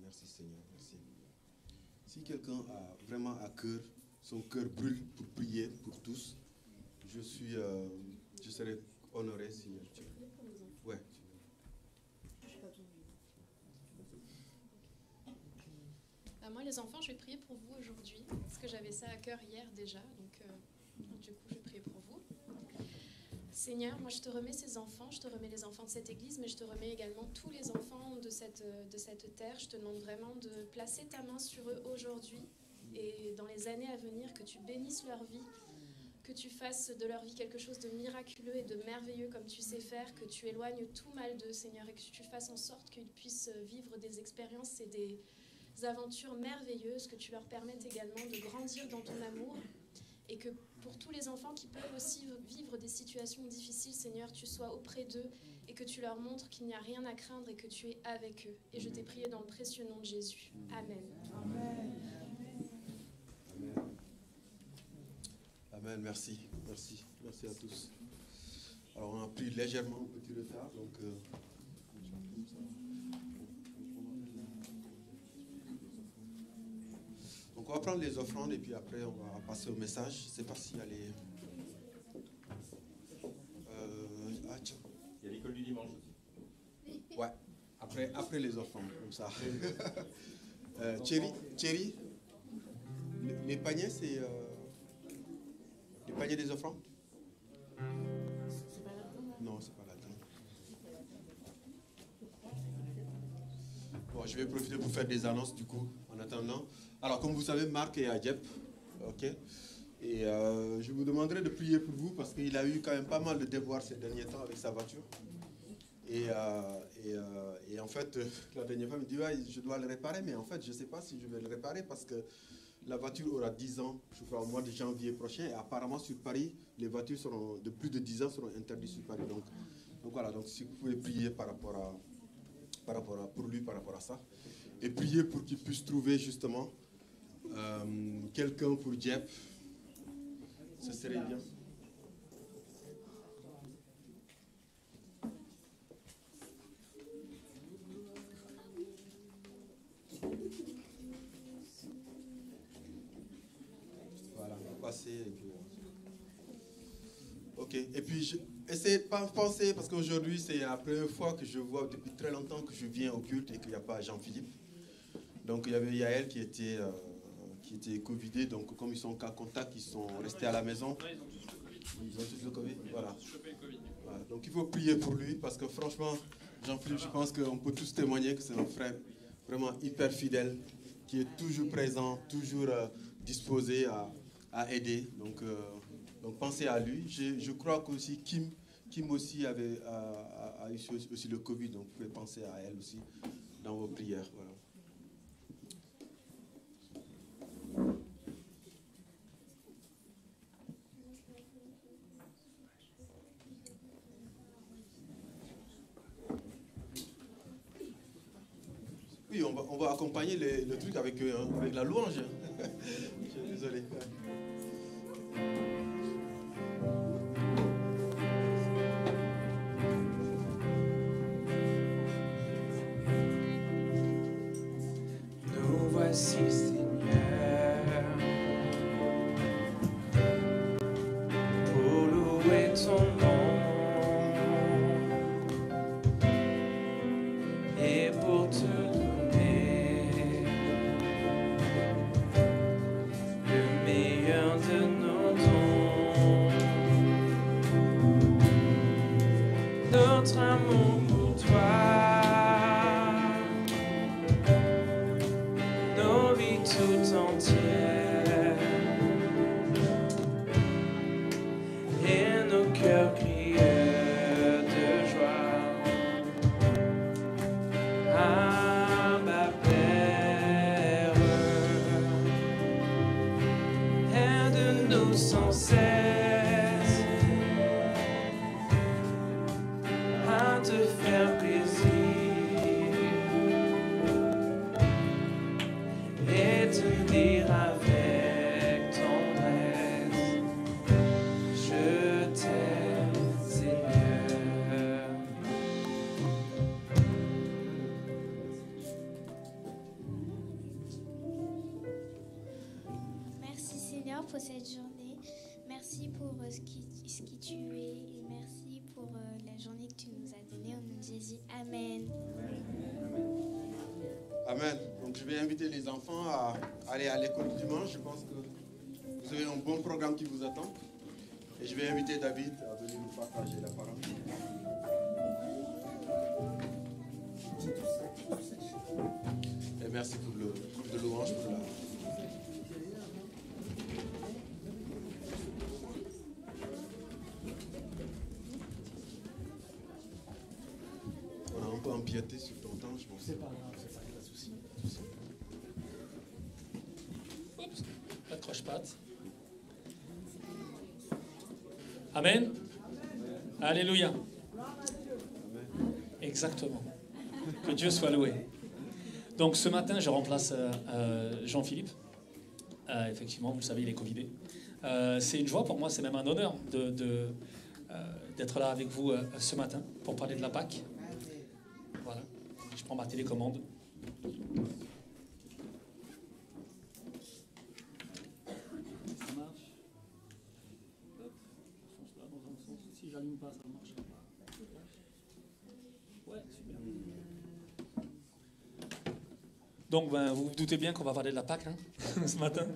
Merci Seigneur, merci. Si quelqu'un a vraiment à cœur, son cœur brûle pour prier pour tous, je serai honoré si tu veux. Ouais. Moi, les enfants, je vais prier pour vous aujourd'hui, parce que j'avais ça à cœur hier déjà, donc du coup, je vais prier pour vous. Seigneur, moi, je te remets ces enfants, je te remets les enfants de cette église, mais je te remets également tous les enfants de cette terre. Je te demande vraiment de placer ta main sur eux aujourd'hui et dans les années à venir, que tu bénisses leur vie, que tu fasses de leur vie quelque chose de miraculeux et de merveilleux comme tu sais faire, que tu éloignes tout mal d'eux, Seigneur, et que tu fasses en sorte qu'ils puissent vivre des expériences et aventures merveilleuses, que tu leur permettes également de grandir dans ton amour et que pour tous les enfants qui peuvent aussi vivre des situations difficiles, Seigneur, tu sois auprès d'eux et que tu leur montres qu'il n'y a rien à craindre et que tu es avec eux. Et je t'ai prié dans le précieux nom de Jésus. Amen. Amen. Amen, merci. Merci. Merci à tous. Alors, on a pris légèrement un petit retard, donc... Donc on va prendre les offrandes et puis après on va passer au message. Je ne sais pas s'il y a les... Il y a l'école du dimanche aussi. Ouais, après les offrandes, comme ça. Thierry, les paniers, c'est... les paniers des offrandes? Non, c'est pas là-dedans. Bon, je vais profiter pour faire des annonces du coup, en attendant. Alors, comme vous savez, Marc est à Dieppe, ok. Et je vous demanderai de prier pour vous parce qu'il a eu quand même pas mal de déboires ces derniers temps avec sa voiture. Et en fait, la dernière fois, il me dit, ouais, je dois le réparer, mais en fait, je ne sais pas si je vais le réparer parce que la voiture aura 10 ans, je crois, au mois de janvier prochain. Et apparemment, sur Paris, les voitures de plus de 10 ans seront interdites sur Paris. Donc voilà, donc si vous pouvez prier pour lui, par rapport à ça. Et prier pour qu'il puisse trouver justement quelqu'un pour Dieppe, ce serait bien. Voilà, on va passer. Et puis, ok, et puis essayez de pas penser, parce qu'aujourd'hui c'est la première fois que je vois depuis très longtemps que je viens au culte et qu'il n'y a pas Jean-Philippe. Donc il y avait Yael qui était covidé, donc comme ils sont cas contact, ils sont restés à la maison. Ils ont tous le Covid. Voilà. Voilà. Donc il faut prier pour lui parce que franchement, Jean-Philippe, je pense qu'on peut tous témoigner que c'est un frère vraiment hyper fidèle, qui est toujours présent, toujours disposé à aider. Donc pensez à lui. Je crois qu'aussi Kim aussi a eu aussi le Covid, donc vous pouvez penser à elle aussi dans vos prières. Voilà. Oui, on va accompagner le truc avec la louange. Je suis désolé. Nous voici, Seigneur, pour louer ton nom et pour te donner le meilleur de nos dons, notre amour pour toi. Tout entière et nos cœurs crient de joie. Abba Père, aide-nous sans cesse à te faire plaisir. Te dire avec tendresse, je t'aime, Seigneur. Merci Seigneur pour cette journée. Merci pour ce qui tu es et merci pour la journée que tu nous as donnée. Au nom de Jésus, Amen. Amen. Donc je vais inviter les enfants à aller à l'école du dimanche. Je pense que vous avez un bon programme qui vous attend. Et je vais inviter David à venir nous partager la parole. Et merci pour le groupe de louange pour la... On a un peu empiété sur ton temps, je pense. C'est pas grave, c'est pas de souci. Croche-patte. Amen. Alléluia. Exactement. Que Dieu soit loué. Donc ce matin, je remplace Jean-Philippe. Effectivement, vous le savez, il est Covidé. C'est une joie pour moi, c'est même un honneur d'être là avec vous ce matin pour parler de la Pâque. Voilà. Je prends ma télécommande. Ça marche. Hop. Fonce là dans un sens. Si j'allume pas, ça ne marche pas. Ouais, super. Donc, vous vous doutez bien qu'on va parler de la Pâque ce matin.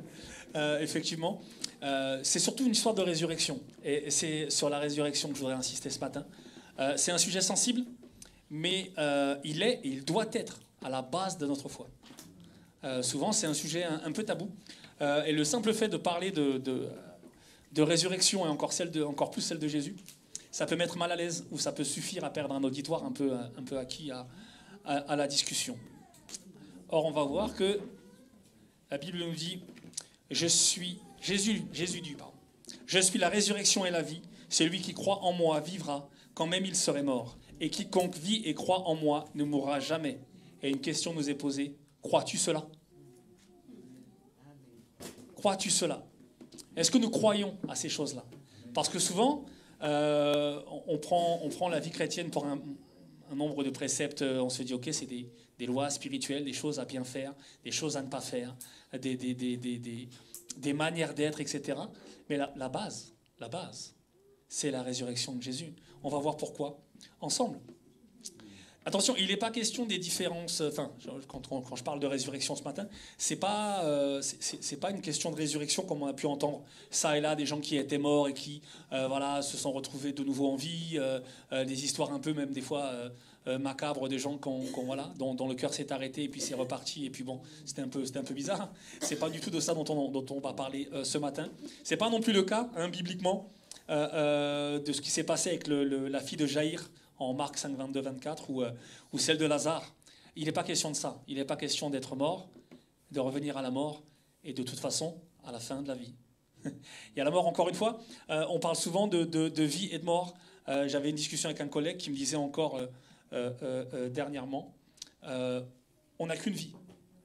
Effectivement, c'est surtout une histoire de résurrection. Et c'est sur la résurrection que je voudrais insister ce matin. C'est un sujet sensible, mais il est et il doit être à la base de notre foi. Souvent, c'est un sujet un peu tabou. Et le simple fait de parler de résurrection, et encore plus celle de Jésus, ça peut mettre mal à l'aise ou ça peut suffire à perdre un auditoire un peu acquis à la discussion. Or, on va voir que la Bible nous dit, Jésus dit, pardon, je suis la résurrection et la vie. Celui qui croit en moi vivra quand même il serait mort. Et quiconque vit et croit en moi ne mourra jamais. Et une question nous est posée, crois-tu cela? Crois-tu cela? Est-ce que nous croyons à ces choses-là? Parce que souvent, on prend la vie chrétienne pour un nombre de préceptes, on se dit, ok, c'est des lois spirituelles, des choses à bien faire, des choses à ne pas faire, des manières d'être, etc. Mais la base, c'est la résurrection de Jésus. On va voir pourquoi ensemble. Attention, il n'est pas question des différences. Enfin, quand je parle de résurrection ce matin, c'est pas une question de résurrection comme on a pu entendre ça et là des gens qui étaient morts et qui se sont retrouvés de nouveau en vie, des histoires un peu même des fois macabres de gens dont le cœur s'est arrêté et puis c'est reparti et puis bon, c'était un peu bizarre. C'est pas du tout de ça dont on va parler ce matin. C'est pas non plus le cas bibliquement de ce qui s'est passé avec la fille de Jaïr en Marc 5, 22, 24, ou celle de Lazare. Il n'est pas question de ça. Il n'est pas question d'être mort, de revenir à la mort, et de toute façon, à la fin de la vie. Il y a la mort, encore une fois. On parle souvent de vie et de mort. J'avais une discussion avec un collègue qui me disait encore dernièrement, on n'a qu'une vie.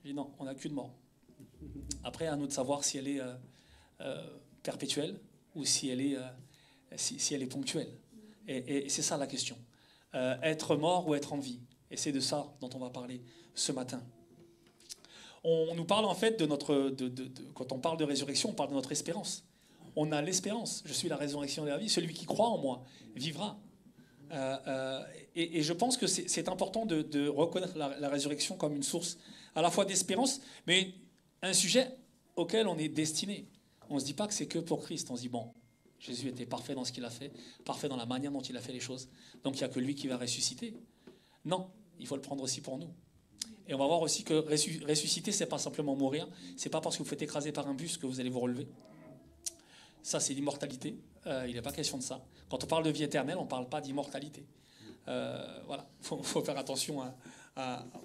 Je dis non, on n'a qu'une mort. Après, à nous de savoir si elle est perpétuelle ou si elle est ponctuelle. Et c'est ça la question. Être mort ou être en vie. Et c'est de ça dont on va parler ce matin. On nous parle en fait quand on parle de résurrection, on parle de notre espérance. On a l'espérance. Je suis la résurrection de la vie. Celui qui croit en moi vivra. Et je pense que c'est important de reconnaître la résurrection comme une source à la fois d'espérance, mais un sujet auquel on est destiné. On ne se dit pas que c'est que pour Christ. On se dit, bon, Jésus était parfait dans ce qu'il a fait, parfait dans la manière dont il a fait les choses. Donc il n'y a que lui qui va ressusciter. Non, il faut le prendre aussi pour nous. Et on va voir aussi que ressusciter, c'est pas simplement mourir. C'est pas parce que vous faites écraser par un bus que vous allez vous relever. Ça, c'est l'immortalité. Il n'est pas question de ça. Quand on parle de vie éternelle, on ne parle pas d'immortalité. Voilà, faut faire attention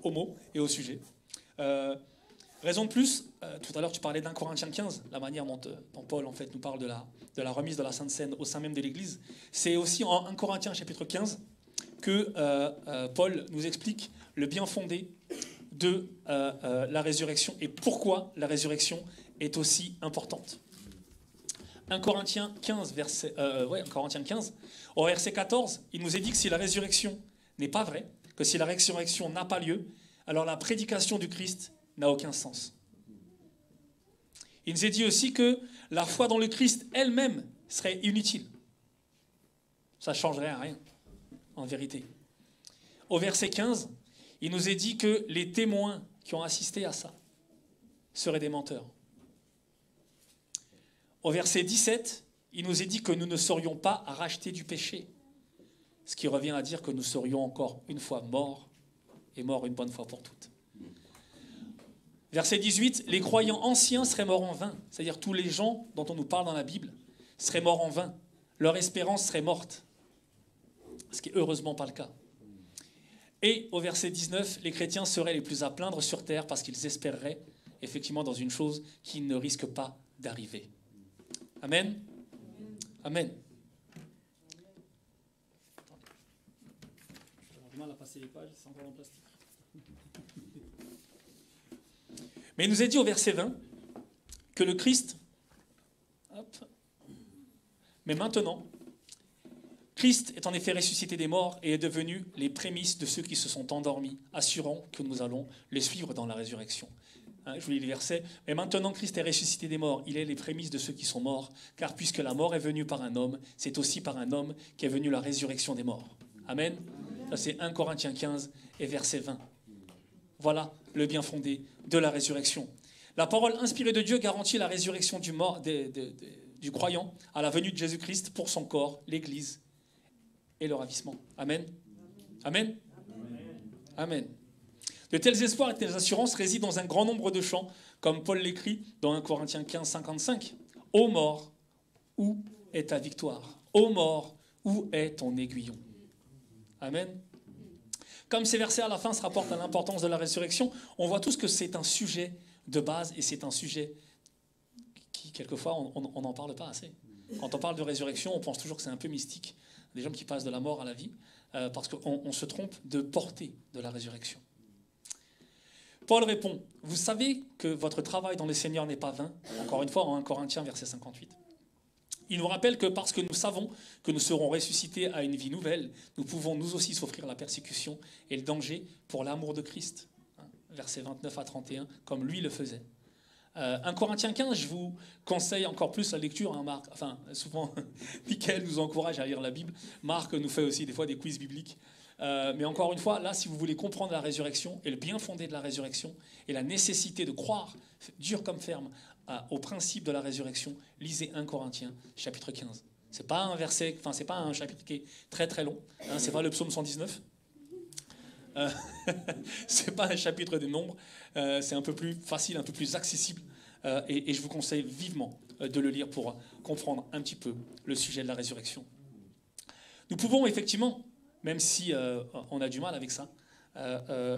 aux mots et au sujet. Raison de plus, tout à l'heure tu parlais d'1 Corinthiens 15, la manière dont Paul en fait nous parle de la remise de la Sainte Seine au sein même de l'Église. C'est aussi en 1 Corinthiens chapitre 15 que Paul nous explique le bien fondé de la résurrection et pourquoi la résurrection est aussi importante. 1 Corinthiens 15, au verset 14, il nous est dit que si la résurrection n'est pas vraie, que si la résurrection n'a pas lieu, alors la prédication du Christ n'a aucun sens. Il nous est dit aussi que la foi dans le Christ elle-même serait inutile. Ça ne changerait à rien, en vérité. Au verset 15, il nous est dit que les témoins qui ont assisté à ça seraient des menteurs. Au verset 17, il nous est dit que nous ne serions pas rachetés du péché, ce qui revient à dire que nous serions encore une fois morts, et morts une bonne fois pour toutes. Verset 18, les croyants anciens seraient morts en vain, c'est-à-dire tous les gens dont on nous parle dans la Bible seraient morts en vain. Leur espérance serait morte, ce qui n'est heureusement pas le cas. Et au verset 19, les chrétiens seraient les plus à plaindre sur terre parce qu'ils espéreraient effectivement dans une chose qui ne risque pas d'arriver. Amen. Amen. Je vais avoir du mal à passer les pages, c'est encore en plastique. Mais il nous est dit au verset 20 que le Christ, mais maintenant, Christ est en effet ressuscité des morts et est devenu les prémices de ceux qui se sont endormis, assurant que nous allons les suivre dans la résurrection. Je vous lis les versets. Mais maintenant, Christ est ressuscité des morts. Il est les prémices de ceux qui sont morts, car puisque la mort est venue par un homme, c'est aussi par un homme qu'est venue la résurrection des morts. Amen. Ça, c'est 1 Corinthiens 15 et verset 20. Voilà le bien fondé de la résurrection. La parole inspirée de Dieu garantit la résurrection du croyant à la venue de Jésus-Christ pour son corps, l'Église et le ravissement. Amen. Amen. Amen. De tels espoirs et telles assurances résident dans un grand nombre de chants, comme Paul l'écrit dans 1 Corinthiens 15, 55. Ô mort, où est ta victoire? Ô mort, où est ton aiguillon? Amen. Comme ces versets à la fin se rapportent à l'importance de la résurrection, on voit tous que c'est un sujet de base et c'est un sujet qui, quelquefois, on n'en parle pas assez. Quand on parle de résurrection, on pense toujours que c'est un peu mystique, des gens qui passent de la mort à la vie, parce qu'on se trompe de portée de la résurrection. Paul répond, vous savez que votre travail dans le Seigneur n'est pas vain, encore une fois en 1 Corinthiens verset 58. Il nous rappelle que parce que nous savons que nous serons ressuscités à une vie nouvelle, nous pouvons nous aussi s'offrir la persécution et le danger pour l'amour de Christ. Versets 29 à 31, comme lui le faisait. 1 Corinthiens 15, je vous conseille encore plus la lecture. Marc, enfin, souvent, Michael nous encourage à lire la Bible. Marc nous fait aussi des fois des quiz bibliques. Mais encore une fois, là, si vous voulez comprendre la résurrection et le bien fondé de la résurrection et la nécessité de croire, dur comme ferme, au principe de la résurrection, lisez 1 Corinthiens, chapitre 15. C'est pas un verset, enfin, c'est pas un chapitre qui est très très long. C'est pas le psaume 119. C'est pas un chapitre de nombres. C'est un peu plus facile, un peu plus accessible. Et je vous conseille vivement de le lire pour comprendre un petit peu le sujet de la résurrection. Nous pouvons effectivement, même si on a du mal avec ça,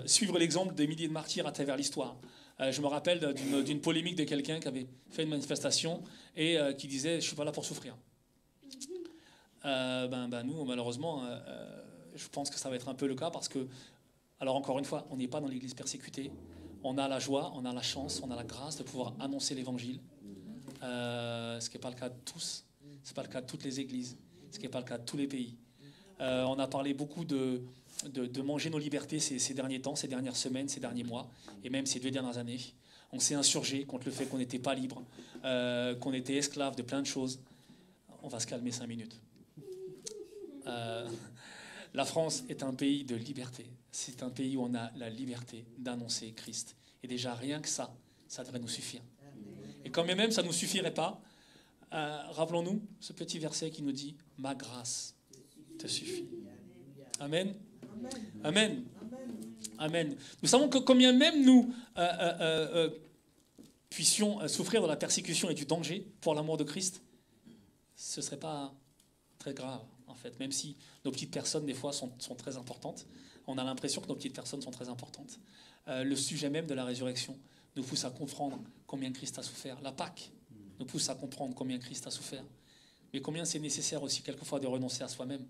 suivre l'exemple des milliers de martyrs à travers l'histoire. Je me rappelle d'une polémique de quelqu'un qui avait fait une manifestation et qui disait « je ne suis pas là pour souffrir ». Nous, malheureusement, je pense que ça va être un peu le cas parce que, alors encore une fois, on n'est pas dans l'église persécutée. On a la joie, on a la chance, on a la grâce de pouvoir annoncer l'évangile. Ce qui n'est pas le cas de tous. Ce n'est pas le cas de toutes les églises. Ce qui n'est pas le cas de tous les pays. On a parlé beaucoup de manger nos libertés ces derniers temps, ces dernières semaines, ces derniers mois, et même ces 2 dernières années. On s'est insurgé contre le fait qu'on n'était pas libre, qu'on était esclave de plein de choses. On va se calmer 5 minutes. La France est un pays de liberté. C'est un pays où on a la liberté d'annoncer Christ. Et déjà, rien que ça devrait nous suffire. Et quand même ça ne nous suffirait pas, rappelons-nous ce petit verset qui nous dit « Ma grâce te suffit ». Amen. Amen. Amen. Nous savons que combien même nous puissions souffrir de la persécution et du danger pour l'amour de Christ, ce ne serait pas très grave, en fait. Même si nos petites personnes, des fois, sont très importantes. On a l'impression que nos petites personnes sont très importantes. Le sujet même de la résurrection nous pousse à comprendre combien Christ a souffert. La Pâque nous pousse à comprendre combien Christ a souffert. Mais combien c'est nécessaire aussi quelquefois de renoncer à soi-même.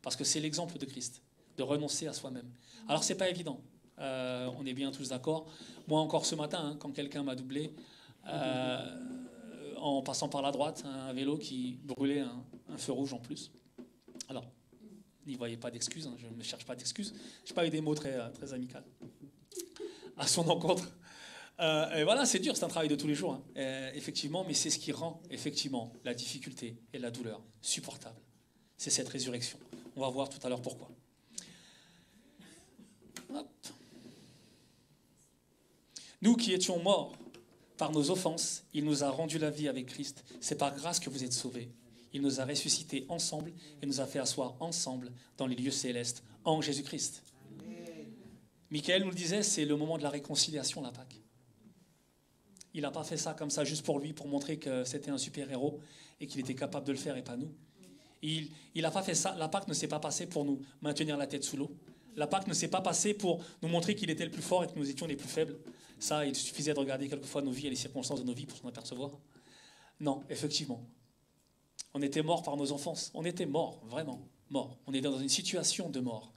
Parce que c'est l'exemple de Christ, de renoncer à soi-même. Alors, ce n'est pas évident. On est bien tous d'accord. Moi, encore ce matin, quand quelqu'un m'a doublé, en passant par la droite, un vélo qui brûlait un feu rouge en plus. Alors, n'y voyez pas d'excuses, je ne cherche pas d'excuses. Je n'ai pas eu des mots très, très amicaux à son encontre. Et voilà, c'est dur, c'est un travail de tous les jours, effectivement, mais c'est ce qui rend effectivement la difficulté et la douleur supportables. C'est cette résurrection. On va voir tout à l'heure pourquoi. Hop. Nous qui étions morts par nos offenses, il nous a rendu la vie avec Christ. C'est par grâce que vous êtes sauvés. Il nous a ressuscités ensemble et nous a fait asseoir ensemble dans les lieux célestes en Jésus-Christ. Michael nous le disait, c'est le moment de la réconciliation, la Pâque. Il n'a pas fait ça comme ça juste pour lui, pour montrer que c'était un super-héros et qu'il était capable de le faire et pas nous. Il n'a pas fait ça. La Pâque ne s'est pas passée pour nous maintenir la tête sous l'eau. La Pâque ne s'est pas passée pour nous montrer qu'il était le plus fort et que nous étions les plus faibles. Ça, il suffisait de regarder quelquefois nos vies et les circonstances de nos vies pour s'en apercevoir. Non, effectivement. On était morts par nos enfances. On était morts, vraiment morts. On est dans une situation de mort.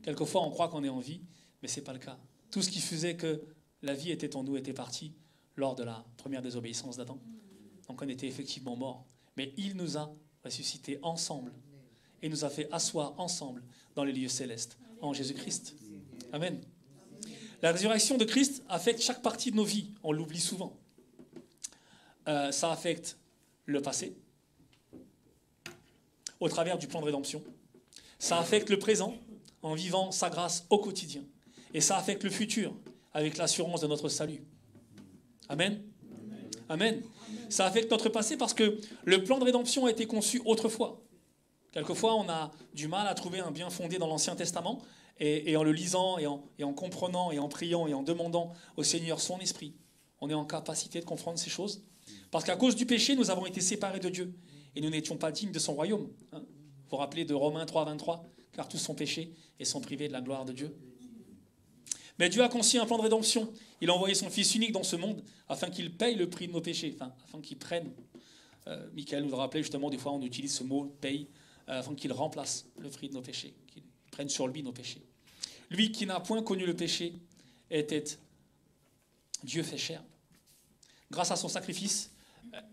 Quelquefois, on croit qu'on est en vie, mais ce n'est pas le cas. Tout ce qui faisait que la vie était en nous était parti lors de la première désobéissance d'Adam. Donc on était effectivement morts. Mais il nous a ressuscités ensemble et nous a fait asseoir ensemble dans les lieux célestes en Jésus-Christ. Amen. La résurrection de Christ affecte chaque partie de nos vies. On l'oublie souvent. Ça affecte le passé, au travers du plan de rédemption. Ça affecte le présent, en vivant sa grâce au quotidien. Et ça affecte le futur, avec l'assurance de notre salut. Amen. Amen. Ça affecte notre passé parce que le plan de rédemption a été conçu autrefois. Quelquefois, on a du mal à trouver un bien fondé dans l'Ancien Testament, et en le lisant, et en comprenant, et en priant, et en demandant au Seigneur son esprit, on est en capacité de comprendre ces choses. Parce qu'à cause du péché, nous avons été séparés de Dieu, et nous n'étions pas dignes de son royaume. Vous vous rappelez de Romains 3, 23, car tous sont péchés et sont privés de la gloire de Dieu. Mais Dieu a conçu un plan de rédemption. Il a envoyé son Fils unique dans ce monde afin qu'il paye le prix de nos péchés, afin qu'il prenne. Michael nous le rappelait justement, des fois on utilise ce mot « paye », afin qu'il remplace le prix de nos péchés, qu'il prenne sur lui nos péchés. Lui qui n'a point connu le péché était Dieu fait chair. Grâce à son sacrifice,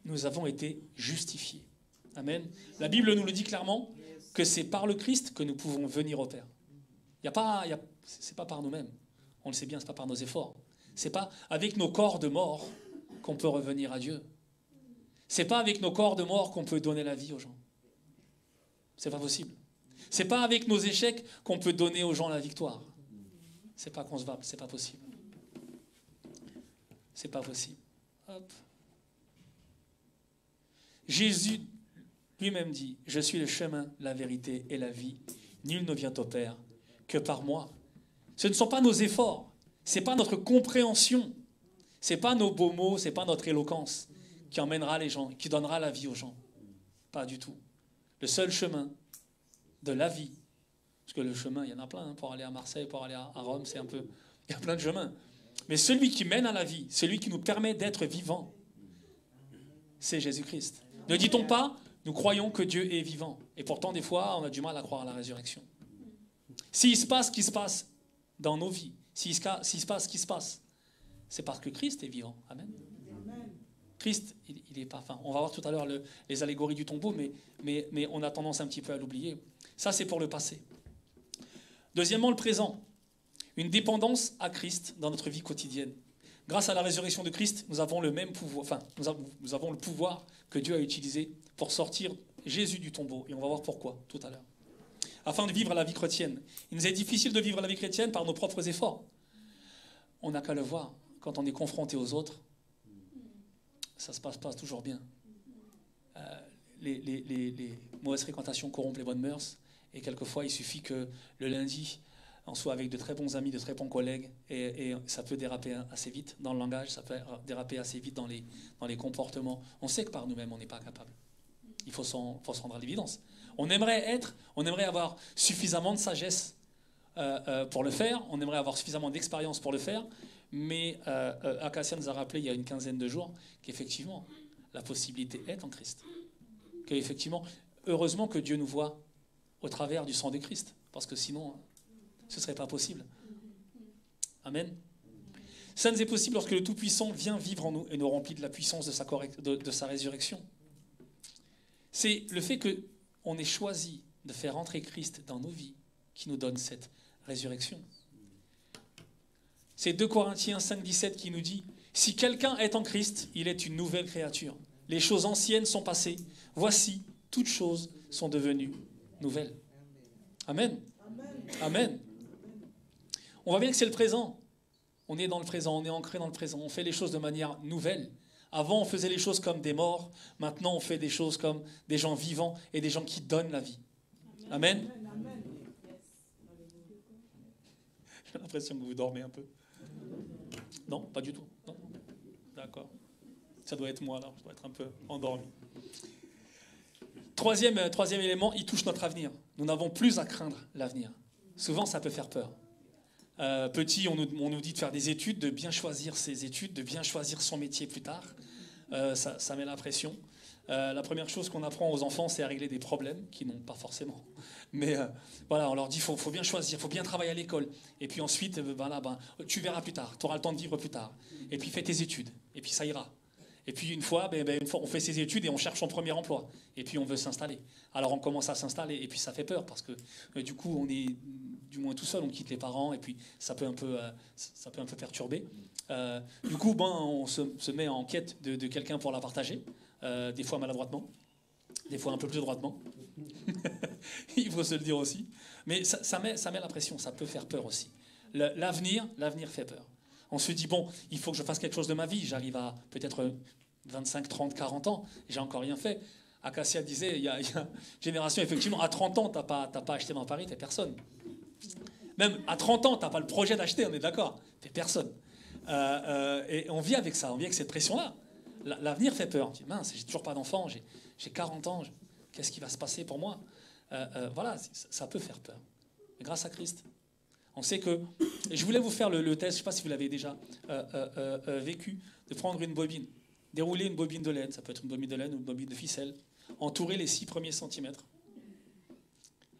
nous avons été justifiés. Amen. La Bible nous le dit clairement que c'est par le Christ que nous pouvons venir au Père. C'est pas par nous-mêmes. On le sait bien, c'est pas par nos efforts. C'est pas avec nos corps de mort qu'on peut revenir à Dieu. C'est pas avec nos corps de mort qu'on peut donner la vie aux gens. C'est pas possible. C'est pas avec nos échecs qu'on peut donner aux gens la victoire. C'est pas concevable, c'est pas possible. C'est pas possible. Hop. Jésus lui-même dit, je suis le chemin, la vérité et la vie. Nul ne vient au Père que par moi. Ce ne sont pas nos efforts, ce n'est pas notre compréhension, ce n'est pas nos beaux mots, ce n'est pas notre éloquence qui emmènera les gens, qui donnera la vie aux gens. Pas du tout. Le seul chemin de la vie, parce que le chemin, il y en a plein, pour aller à Marseille, pour aller à Rome, c'est un peu... Il y a plein de chemins. Mais celui qui mène à la vie, celui qui nous permet d'être vivants, c'est Jésus-Christ. Ne dit-on pas, nous croyons que Dieu est vivant. Et pourtant, des fois, on a du mal à croire à la résurrection. S'il se passe ce qui se passe dans nos vies, s'il se passe ce qui se passe, c'est parce que Christ est vivant. Amen. Christ, il est pas... Enfin, on va voir tout à l'heure les allégories du tombeau, mais on a tendance un petit peu à l'oublier. Ça, c'est pour le passé. Deuxièmement, le présent. Une dépendance à Christ dans notre vie quotidienne. Grâce à la résurrection de Christ, nous avons le même pouvoir, nous avons le pouvoir que Dieu a utilisé pour sortir Jésus du tombeau. Et on va voir pourquoi tout à l'heure. Afin de vivre la vie chrétienne. Il nous est difficile de vivre la vie chrétienne par nos propres efforts. On n'a qu'à le voir. Quand on est confronté aux autres, ça ne se passe pas toujours bien. Les mauvaises fréquentations corrompent les bonnes mœurs. Et quelquefois, il suffit que le lundi, on soit avec de très bons amis, de très bons collègues, et ça peut déraper assez vite dans le langage, ça peut déraper assez vite dans les comportements. On sait que par nous-mêmes, on n'est pas capable. Il faut se rendre à l'évidence. On aimerait avoir suffisamment de sagesse pour le faire, on aimerait avoir suffisamment d'expérience pour le faire, mais Acacia nous a rappelé il y a une quinzaine de jours qu'effectivement, la possibilité est en Christ. Qu'effectivement, heureusement que Dieu nous voit au travers du sang de Christ, parce que sinon, ce ne serait pas possible. Amen. Ça nous est possible lorsque le Tout-Puissant vient vivre en nous et nous remplit de la puissance de sa résurrection. C'est le fait qu'on ait choisi de faire entrer Christ dans nos vies qui nous donne cette résurrection. C'est 2 Corinthiens 5, 17 qui nous dit « Si quelqu'un est en Christ, il est une nouvelle créature. Les choses anciennes sont passées. Voici, toutes choses sont devenues nouvelles. » Amen. Amen. On voit bien que c'est le présent. On est dans le présent, on est ancré dans le présent. On fait les choses de manière nouvelle. Avant, on faisait les choses comme des morts. Maintenant, on fait des choses comme des gens vivants et des gens qui donnent la vie. Amen. J'ai l'impression que vous dormez un peu. Non, pas du tout. Non. D'accord. Ça doit être moi, là. Je dois être un peu endormi. Troisième élément, il touche notre avenir. Nous n'avons plus à craindre l'avenir. Souvent, ça peut faire peur. Petit, on nous dit de faire des études, de bien choisir ses études, de bien choisir son métier plus tard. Ça met la pression. La première chose qu'on apprend aux enfants, c'est à régler des problèmes qui n'ont pas forcément. Mais voilà, on leur dit faut bien choisir, faut bien travailler à l'école. Et puis ensuite, tu verras plus tard, tu auras le temps de vivre plus tard. Et puis fais tes études, et puis ça ira. Et puis une fois, on fait ses études et on cherche son premier emploi. Et puis on veut s'installer. Alors on commence à s'installer et puis ça fait peur parce que du coup on est du moins tout seul, on quitte les parents et puis ça peut un peu perturber. Du coup, on se met en quête de quelqu'un pour la partager, des fois maladroitement, des fois un peu plus droitement. Il faut se le dire aussi. Mais ça met la pression, ça peut faire peur aussi. L'avenir fait peur. On se dit, bon, il faut que je fasse quelque chose de ma vie. J'arrive à peut-être 25, 30, 40 ans, j'ai encore rien fait. Acacia disait, il y a une génération, effectivement, à 30 ans, t'as pas acheté dans Paris, t'es personne. Même à 30 ans, t'as pas le projet d'acheter, on est d'accord, t'es personne. Et on vit avec ça, on vit avec cette pression-là. L'avenir fait peur. On dit, mince, j'ai toujours pas d'enfant, j'ai 40 ans, qu'est-ce qui va se passer pour moi? Voilà, ça peut faire peur. Mais grâce à Christ, on sait que... Et je voulais vous faire le test, je ne sais pas si vous l'avez déjà vécu, de prendre une bobine, dérouler une bobine de laine, ça peut être une bobine de laine ou une bobine de ficelle, entourer les 6 premiers centimètres.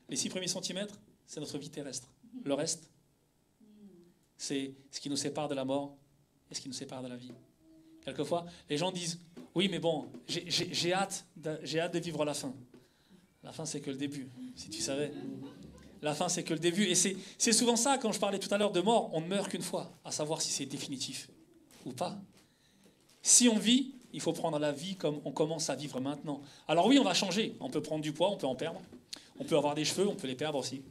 Les 6 premiers centimètres, c'est notre vie terrestre. Le reste, c'est ce qui nous sépare de la mort et ce qui nous sépare de la vie. Quelquefois, les gens disent, oui, mais bon, j'ai hâte de vivre la fin. La fin, c'est que le début, si tu savais. La fin, c'est que le début. Et c'est souvent ça, quand je parlais tout à l'heure de mort, on ne meurt qu'une fois, à savoir si c'est définitif ou pas. Si on vit, il faut prendre la vie comme on commence à vivre maintenant. Alors oui, on va changer. On peut prendre du poids, on peut en perdre. On peut avoir des cheveux, on peut les perdre aussi.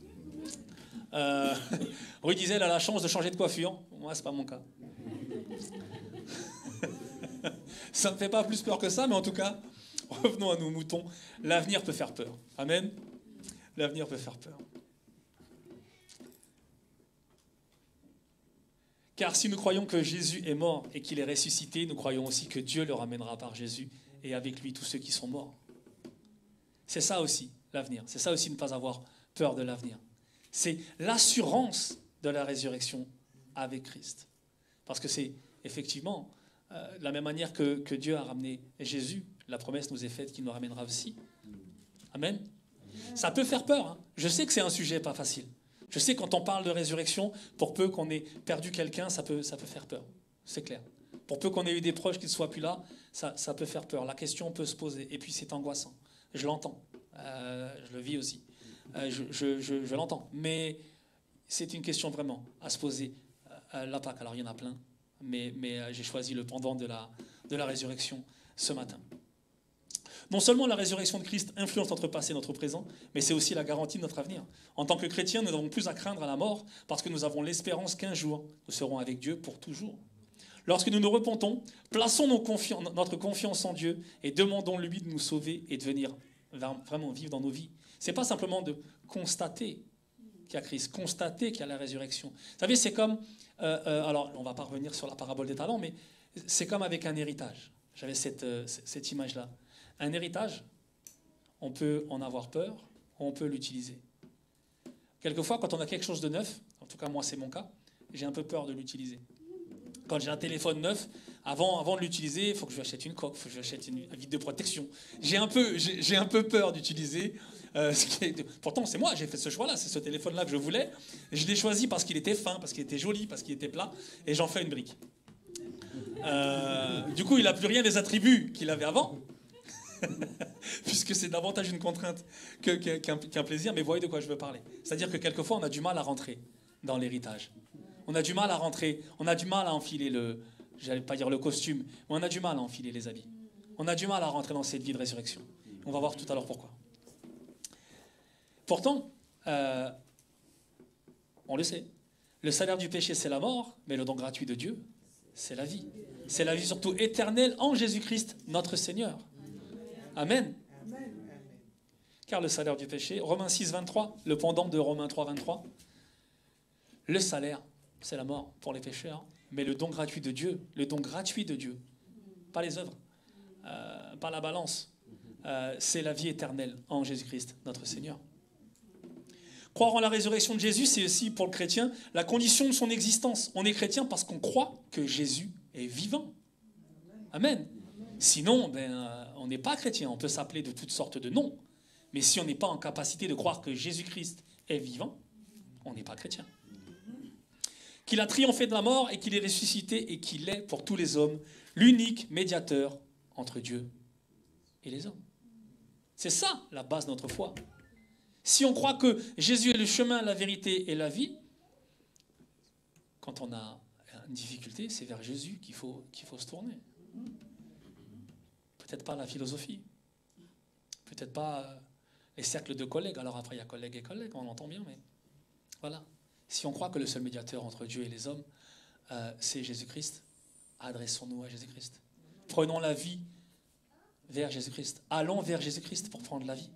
Rui disait, elle a la chance de changer de coiffure. Moi, c'est pas mon cas. Ça ne me fait pas plus peur que ça, mais en tout cas, revenons à nos moutons. L'avenir peut faire peur. Amen. L'avenir peut faire peur. Car si nous croyons que Jésus est mort et qu'il est ressuscité, nous croyons aussi que Dieu le ramènera par Jésus et avec lui tous ceux qui sont morts. C'est ça aussi, l'avenir. C'est ça aussi, ne pas avoir peur de l'avenir. C'est l'assurance de la résurrection avec Christ. Parce que c'est effectivement de la même manière que Dieu a ramené Jésus, la promesse nous est faite qu'il nous ramènera aussi. Amen. Ça peut faire peur. Hein. Je sais que c'est un sujet pas facile. Je sais que quand on parle de résurrection, pour peu qu'on ait perdu quelqu'un, ça peut faire peur. C'est clair. Pour peu qu'on ait eu des proches qui ne soient plus là, ça peut faire peur. La question peut se poser. Et puis c'est angoissant. Je l'entends. Je le vis aussi. Je l'entends. Mais c'est une question vraiment à se poser. La Pâque, alors il y en a plein. Mais j'ai choisi le pendant de la résurrection ce matin. Non seulement la résurrection de Christ influence notre passé et notre présent, mais c'est aussi la garantie de notre avenir. En tant que chrétiens, nous n'avons plus à craindre à la mort parce que nous avons l'espérance qu'un jour, nous serons avec Dieu pour toujours. Lorsque nous nous repentons, plaçons notre confiance en Dieu et demandons-lui de nous sauver et de venir vraiment vivre dans nos vies. Ce n'est pas simplement de constater qu'il y a Christ, constater qu'il y a la résurrection. Vous savez, c'est comme... alors, on ne va pas revenir sur la parabole des talents, mais c'est comme avec un héritage. J'avais cette image-là. Un héritage, on peut en avoir peur, on peut l'utiliser. Quelquefois, quand on a quelque chose de neuf, en tout cas moi c'est mon cas, j'ai un peu peur de l'utiliser. Quand j'ai un téléphone neuf, avant de l'utiliser, il faut que je lui achète une coque, il faut que je lui achète une vitre de protection. J'ai un peu peur d'utiliser. Pourtant, c'est moi, j'ai fait ce choix-là, c'est ce téléphone-là que je voulais. Je l'ai choisi parce qu'il était fin, parce qu'il était joli, parce qu'il était plat, et j'en fais une brique. Du coup, il n'a plus rien des attributs qu'il avait avant. Puisque c'est davantage une contrainte qu'un plaisir, mais vous voyez de quoi je veux parler. C'est-à-dire que quelquefois, on a du mal à rentrer dans l'héritage. On a du mal à rentrer, on a du mal à enfiler j'allais pas dire le costume, mais on a du mal à enfiler les habits. On a du mal à rentrer dans cette vie de résurrection. On va voir tout à l'heure pourquoi. Pourtant, on le sait, le salaire du péché, c'est la mort, mais le don gratuit de Dieu, c'est la vie. C'est la vie surtout éternelle en Jésus-Christ, notre Seigneur. Amen. Car le salaire du péché, Romains 6, 23, le pendant de Romains 3, 23, le salaire, c'est la mort pour les pécheurs, mais le don gratuit de Dieu, pas les œuvres, pas la balance, c'est la vie éternelle en Jésus-Christ, notre Seigneur. Croire en la résurrection de Jésus, c'est aussi pour le chrétien la condition de son existence. On est chrétien parce qu'on croit que Jésus est vivant. Amen. Sinon, on n'est pas chrétien. On peut s'appeler de toutes sortes de noms. Mais si on n'est pas en capacité de croire que Jésus-Christ est vivant, on n'est pas chrétien. Qu'il a triomphé de la mort et qu'il est ressuscité et qu'il est pour tous les hommes l'unique médiateur entre Dieu et les hommes. C'est ça la base de notre foi. Si on croit que Jésus est le chemin, la vérité et la vie, quand on a une difficulté, c'est vers Jésus qu'il faut se tourner. Peut-être pas la philosophie, peut-être pas les cercles de collègues. Alors après, il y a collègues et collègues, on entend bien, mais voilà. Si on croit que le seul médiateur entre Dieu et les hommes, c'est Jésus-Christ, adressons-nous à Jésus-Christ. Prenons la vie vers Jésus-Christ. Allons vers Jésus-Christ pour prendre la vie.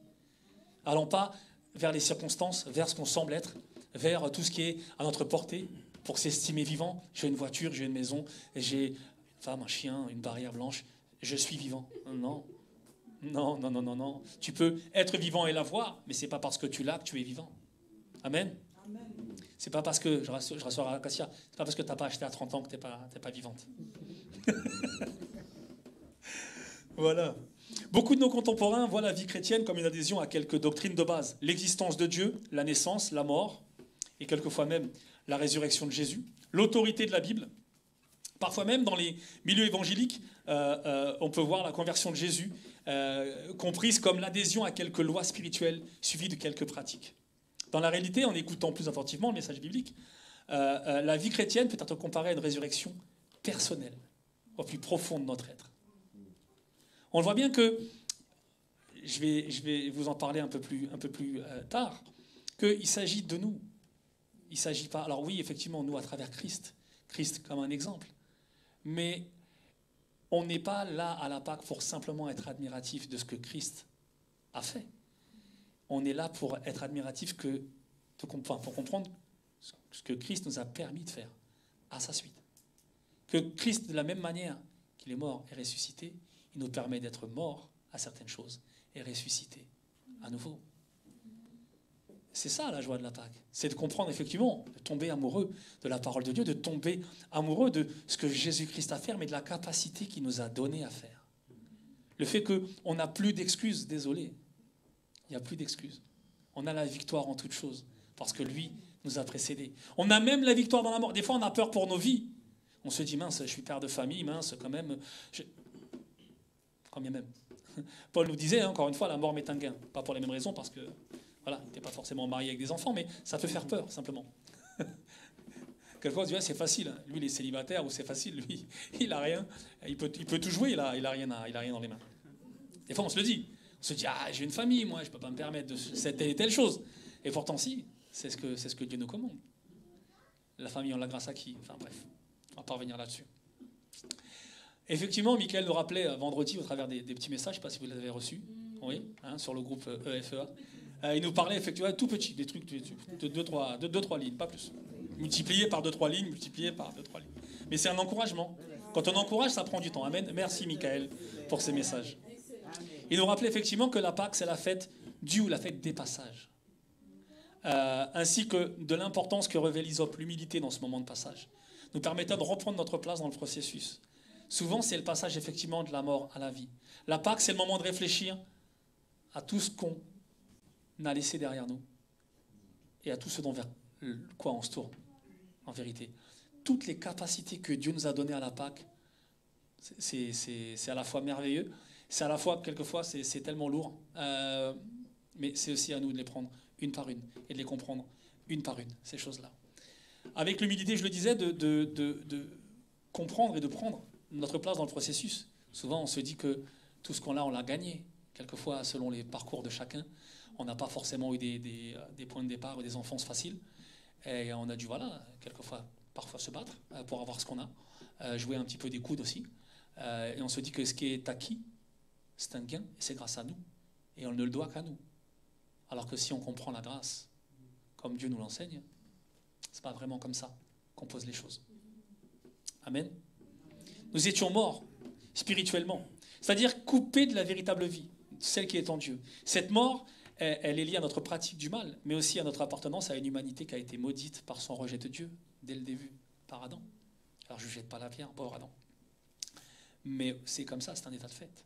Allons pas vers les circonstances, vers ce qu'on semble être, vers tout ce qui est à notre portée pour s'estimer vivant. J'ai une voiture, j'ai une maison, j'ai une femme, un chien, une barrière blanche. Je suis vivant. Non. Non, non, non, non, non. Tu peux être vivant et l'avoir, mais c'est pas parce que tu l'as que tu es vivant. Amen. C'est pas parce que, je rassure Acacia, c'est pas parce que tu n'as pas acheté à 30 ans que tu n'es pas vivante. Voilà. Beaucoup de nos contemporains voient la vie chrétienne comme une adhésion à quelques doctrines de base. L'existence de Dieu, la naissance, la mort, et quelquefois même la résurrection de Jésus, l'autorité de la Bible. Parfois même, dans les milieux évangéliques, on peut voir la conversion de Jésus comprise comme l'adhésion à quelques lois spirituelles suivies de quelques pratiques. Dans la réalité, en écoutant plus attentivement le message biblique, la vie chrétienne peut être comparée à une résurrection personnelle, au plus profond de notre être. On le voit bien que, je vais vous en parler un peu plus tard, qu'il s'agit de nous. Il ne s'agit pas... Alors oui, effectivement, nous, à travers Christ comme un exemple, mais on n'est pas là à la Pâque pour simplement être admiratif de ce que Christ a fait. On est là pour être admiratif pour comprendre ce que Christ nous a permis de faire à sa suite. Que Christ, de la même manière qu'il est mort et ressuscité, il nous permet d'être mort à certaines choses et ressuscité à nouveau. C'est ça la joie de la Pâque. C'est de comprendre effectivement, de tomber amoureux de la parole de Dieu, de tomber amoureux de ce que Jésus-Christ a fait, mais de la capacité qu'il nous a donné à faire. Le fait qu'on n'a plus d'excuses, désolé. Il n'y a plus d'excuses. On a la victoire en toutes choses, parce que lui nous a précédés. On a même la victoire dans la mort. Des fois, on a peur pour nos vies. On se dit, mince, je suis père de famille, mince, quand même. Quand bien même. Paul nous disait, encore une fois, la mort m'est un gain. Pas pour les mêmes raisons, parce que, voilà, il n'était pas forcément marié avec des enfants, mais ça peut faire peur, simplement. Quelquefois, on se dit, c'est facile. Lui, il est célibataire, ou c'est facile. Lui, il n'a rien. Il peut tout jouer, il a rien dans les mains. Des fois, on se le dit. On se dit, j'ai une famille, moi, je ne peux pas me permettre de cette telle et telle chose. Et pourtant, si, c'est ce que Dieu nous commande. La famille, on l'a grâce à qui? Enfin bref, on ne va pas revenir là-dessus. Effectivement, Michael nous rappelait vendredi, au travers des petits messages, je ne sais pas si vous les avez reçus, oui, sur le groupe EFEA. Il nous parlait effectivement tout petit, des trucs de 2-3 lignes, pas plus. Multiplié par 2-3 lignes, multiplié par 2-3 lignes. Mais c'est un encouragement. Quand on encourage, ça prend du temps. Amen. Merci, Michael, pour ces messages. Il nous rappelait effectivement que la Pâque, c'est la fête du ou la fête des passages. Ainsi que de l'importance que revêt l'hysope, l'humilité dans ce moment de passage, nous permettant de reprendre notre place dans le processus. Souvent, c'est le passage effectivement de la mort à la vie. La Pâque, c'est le moment de réfléchir à tout ce qu'on a laissé derrière nous et à tout ce dont vers quoi on se tourne, en vérité. Toutes les capacités que Dieu nous a données à la Pâque, c'est à la fois merveilleux, c'est à la fois, quelquefois, c'est tellement lourd, mais c'est aussi à nous de les prendre une par une et de les comprendre une par une, ces choses-là. Avec l'humilité, je le disais, de comprendre et de prendre notre place dans le processus. Souvent, on se dit que tout ce qu'on a, on l'a gagné. Quelquefois, selon les parcours de chacun, on n'a pas forcément eu des points de départ ou des enfances faciles. Et on a dû, parfois se battre pour avoir ce qu'on a, jouer un petit peu des coudes aussi. Et on se dit que ce qui est acquis, c'est un gain, et c'est grâce à nous. Et on ne le doit qu'à nous. Alors que si on comprend la grâce, comme Dieu nous l'enseigne, c'est pas vraiment comme ça qu'on pose les choses. Amen. Nous étions morts, spirituellement. C'est-à-dire coupés de la véritable vie, celle qui est en Dieu. Cette mort, elle est liée à notre pratique du mal, mais aussi à notre appartenance à une humanité qui a été maudite par son rejet de Dieu, dès le début, par Adam. Alors je ne jette pas la pierre, pauvre Adam. mais c'est comme ça, c'est un état de fait.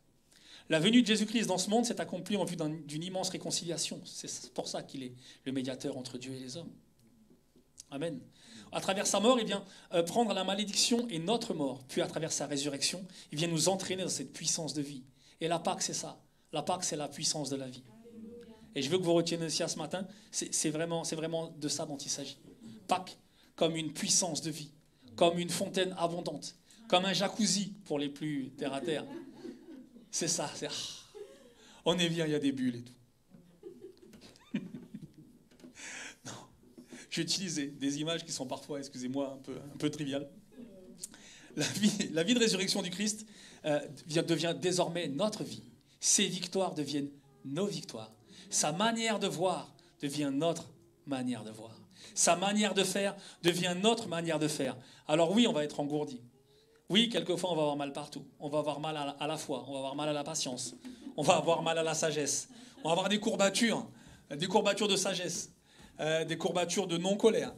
La venue de Jésus-Christ dans ce monde s'est accomplie en vue d'une immense réconciliation. C'est pour ça qu'il est le médiateur entre Dieu et les hommes. Amen. À travers sa mort, il vient prendre la malédiction et notre mort. Puis à travers sa résurrection, il vient nous entraîner dans cette puissance de vie. Et la Pâque, c'est ça. La Pâque, c'est la puissance de la vie. Et je veux que vous reteniez ça ce matin. C'est vraiment de ça dont il s'agit. Pâque comme une puissance de vie, comme une fontaine abondante, comme un jacuzzi pour les plus terre à terre. C'est ça. On est bien, il y a des bulles et tout. Non. J'ai utilisé des images qui sont parfois, excusez-moi, un peu triviales. La vie de résurrection du Christ devient désormais notre vie. Ses victoires deviennent nos victoires. Sa manière de voir devient notre manière de voir. Sa manière de faire devient notre manière de faire. Alors oui, on va être engourdi. Oui, quelquefois, on va avoir mal partout. On va avoir mal à la foi, on va avoir mal à la patience, on va avoir mal à la sagesse. On va avoir des courbatures de sagesse, des courbatures de non-colère.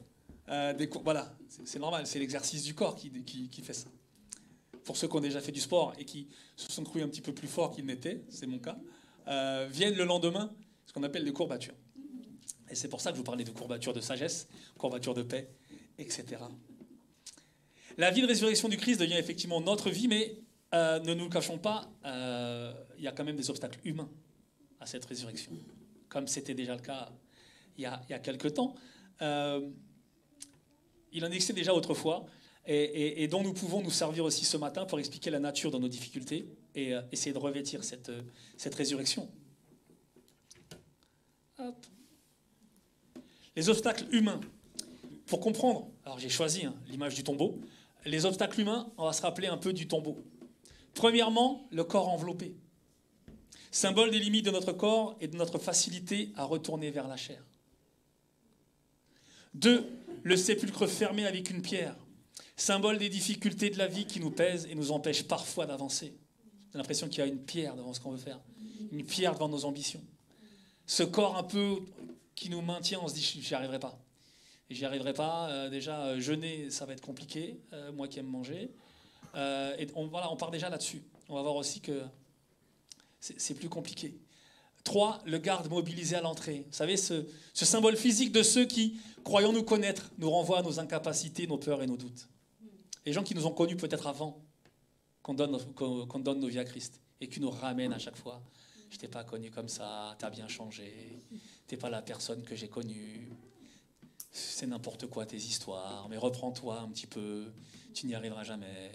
Voilà, c'est normal, c'est l'exercice du corps qui fait ça. Pour ceux qui ont déjà fait du sport et qui se sont crus un petit peu plus forts qu'ils n'étaient, c'est mon cas, viennent le lendemain ce qu'on appelle des courbatures. Et c'est pour ça que je vous parlais de courbatures de sagesse, courbatures de paix, etc. La vie de résurrection du Christ devient effectivement notre vie, mais ne nous le cachons pas, il y a quand même des obstacles humains à cette résurrection. Comme c'était déjà le cas il y a quelque temps. Il en existait déjà autrefois, et dont nous pouvons nous servir aussi ce matin pour expliquer la nature de nos difficultés et essayer de revêtir cette résurrection. Hop. Les obstacles humains. Pour comprendre, alors j'ai choisi l'image du tombeau. Les obstacles humains, on va se rappeler un peu du tombeau. Premièrement, le corps enveloppé. Symbole des limites de notre corps et de notre facilité à retourner vers la chair. 2. Le sépulcre fermé avec une pierre. Symbole des difficultés de la vie qui nous pèsent et nous empêchent parfois d'avancer. J'ai l'impression qu'il y a une pierre devant ce qu'on veut faire. Une pierre devant nos ambitions. Ce corps un peu qui nous maintient, on se dit, j'y arriverai pas. J'y arriverai pas. Déjà, jeûner, ça va être compliqué. Moi qui aime manger. Et on part déjà là-dessus. On va voir aussi que c'est plus compliqué. 3, le garde mobilisé à l'entrée. Vous savez, ce symbole physique de ceux qui, croyant nous connaître, nous renvoient à nos incapacités, nos peurs et nos doutes. Les gens qui nous ont connus peut-être avant qu'on donne nos vies à Christ et qui nous ramènent à chaque fois. Je t'ai pas connu comme ça, t'as bien changé, t'es pas la personne que j'ai connue. C'est n'importe quoi tes histoires, mais reprends-toi un petit peu, tu n'y arriveras jamais.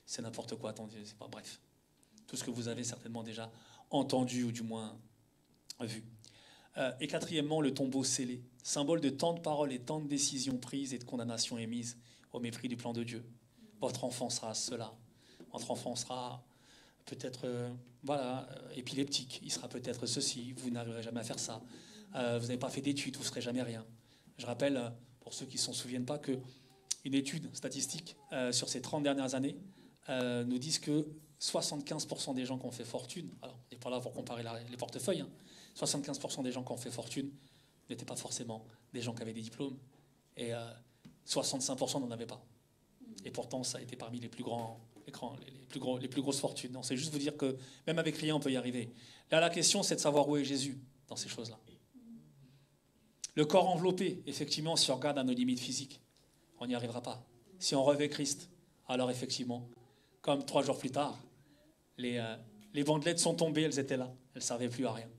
C'est n'importe quoi ton Dieu, c'est pas bref. Tout ce que vous avez certainement déjà entendu ou du moins vu. Et 4e, le tombeau scellé, symbole de tant de paroles et tant de décisions prises et de condamnations émises au mépris du plan de Dieu. Votre enfant sera cela. Votre enfant sera peut-être épileptique. Il sera peut-être ceci. Vous n'arriverez jamais à faire ça. Vous n'avez pas fait d'études, vous ne serez jamais rien. Je rappelle, pour ceux qui ne s'en souviennent pas, qu'une étude statistique sur ces 30 dernières années nous disent que 75% des gens qui ont fait fortune, alors on n'est pas là pour comparer les portefeuilles, 75% des gens qui ont fait fortune n'étaient pas forcément des gens qui avaient des diplômes, et 65% n'en avaient pas. Et pourtant, ça a été parmi les plus grands écrans, les plus grosses fortunes. Non, c'est juste vous dire que même avec rien, on peut y arriver. Là, la question, c'est de savoir où est Jésus dans ces choses-là. Le corps enveloppé, effectivement, si on regarde à nos limites physiques, on n'y arrivera pas. Si on revêt Christ, alors effectivement, comme 3 jours plus tard, les bandelettes sont tombées, elles étaient là, elles ne servaient plus à rien.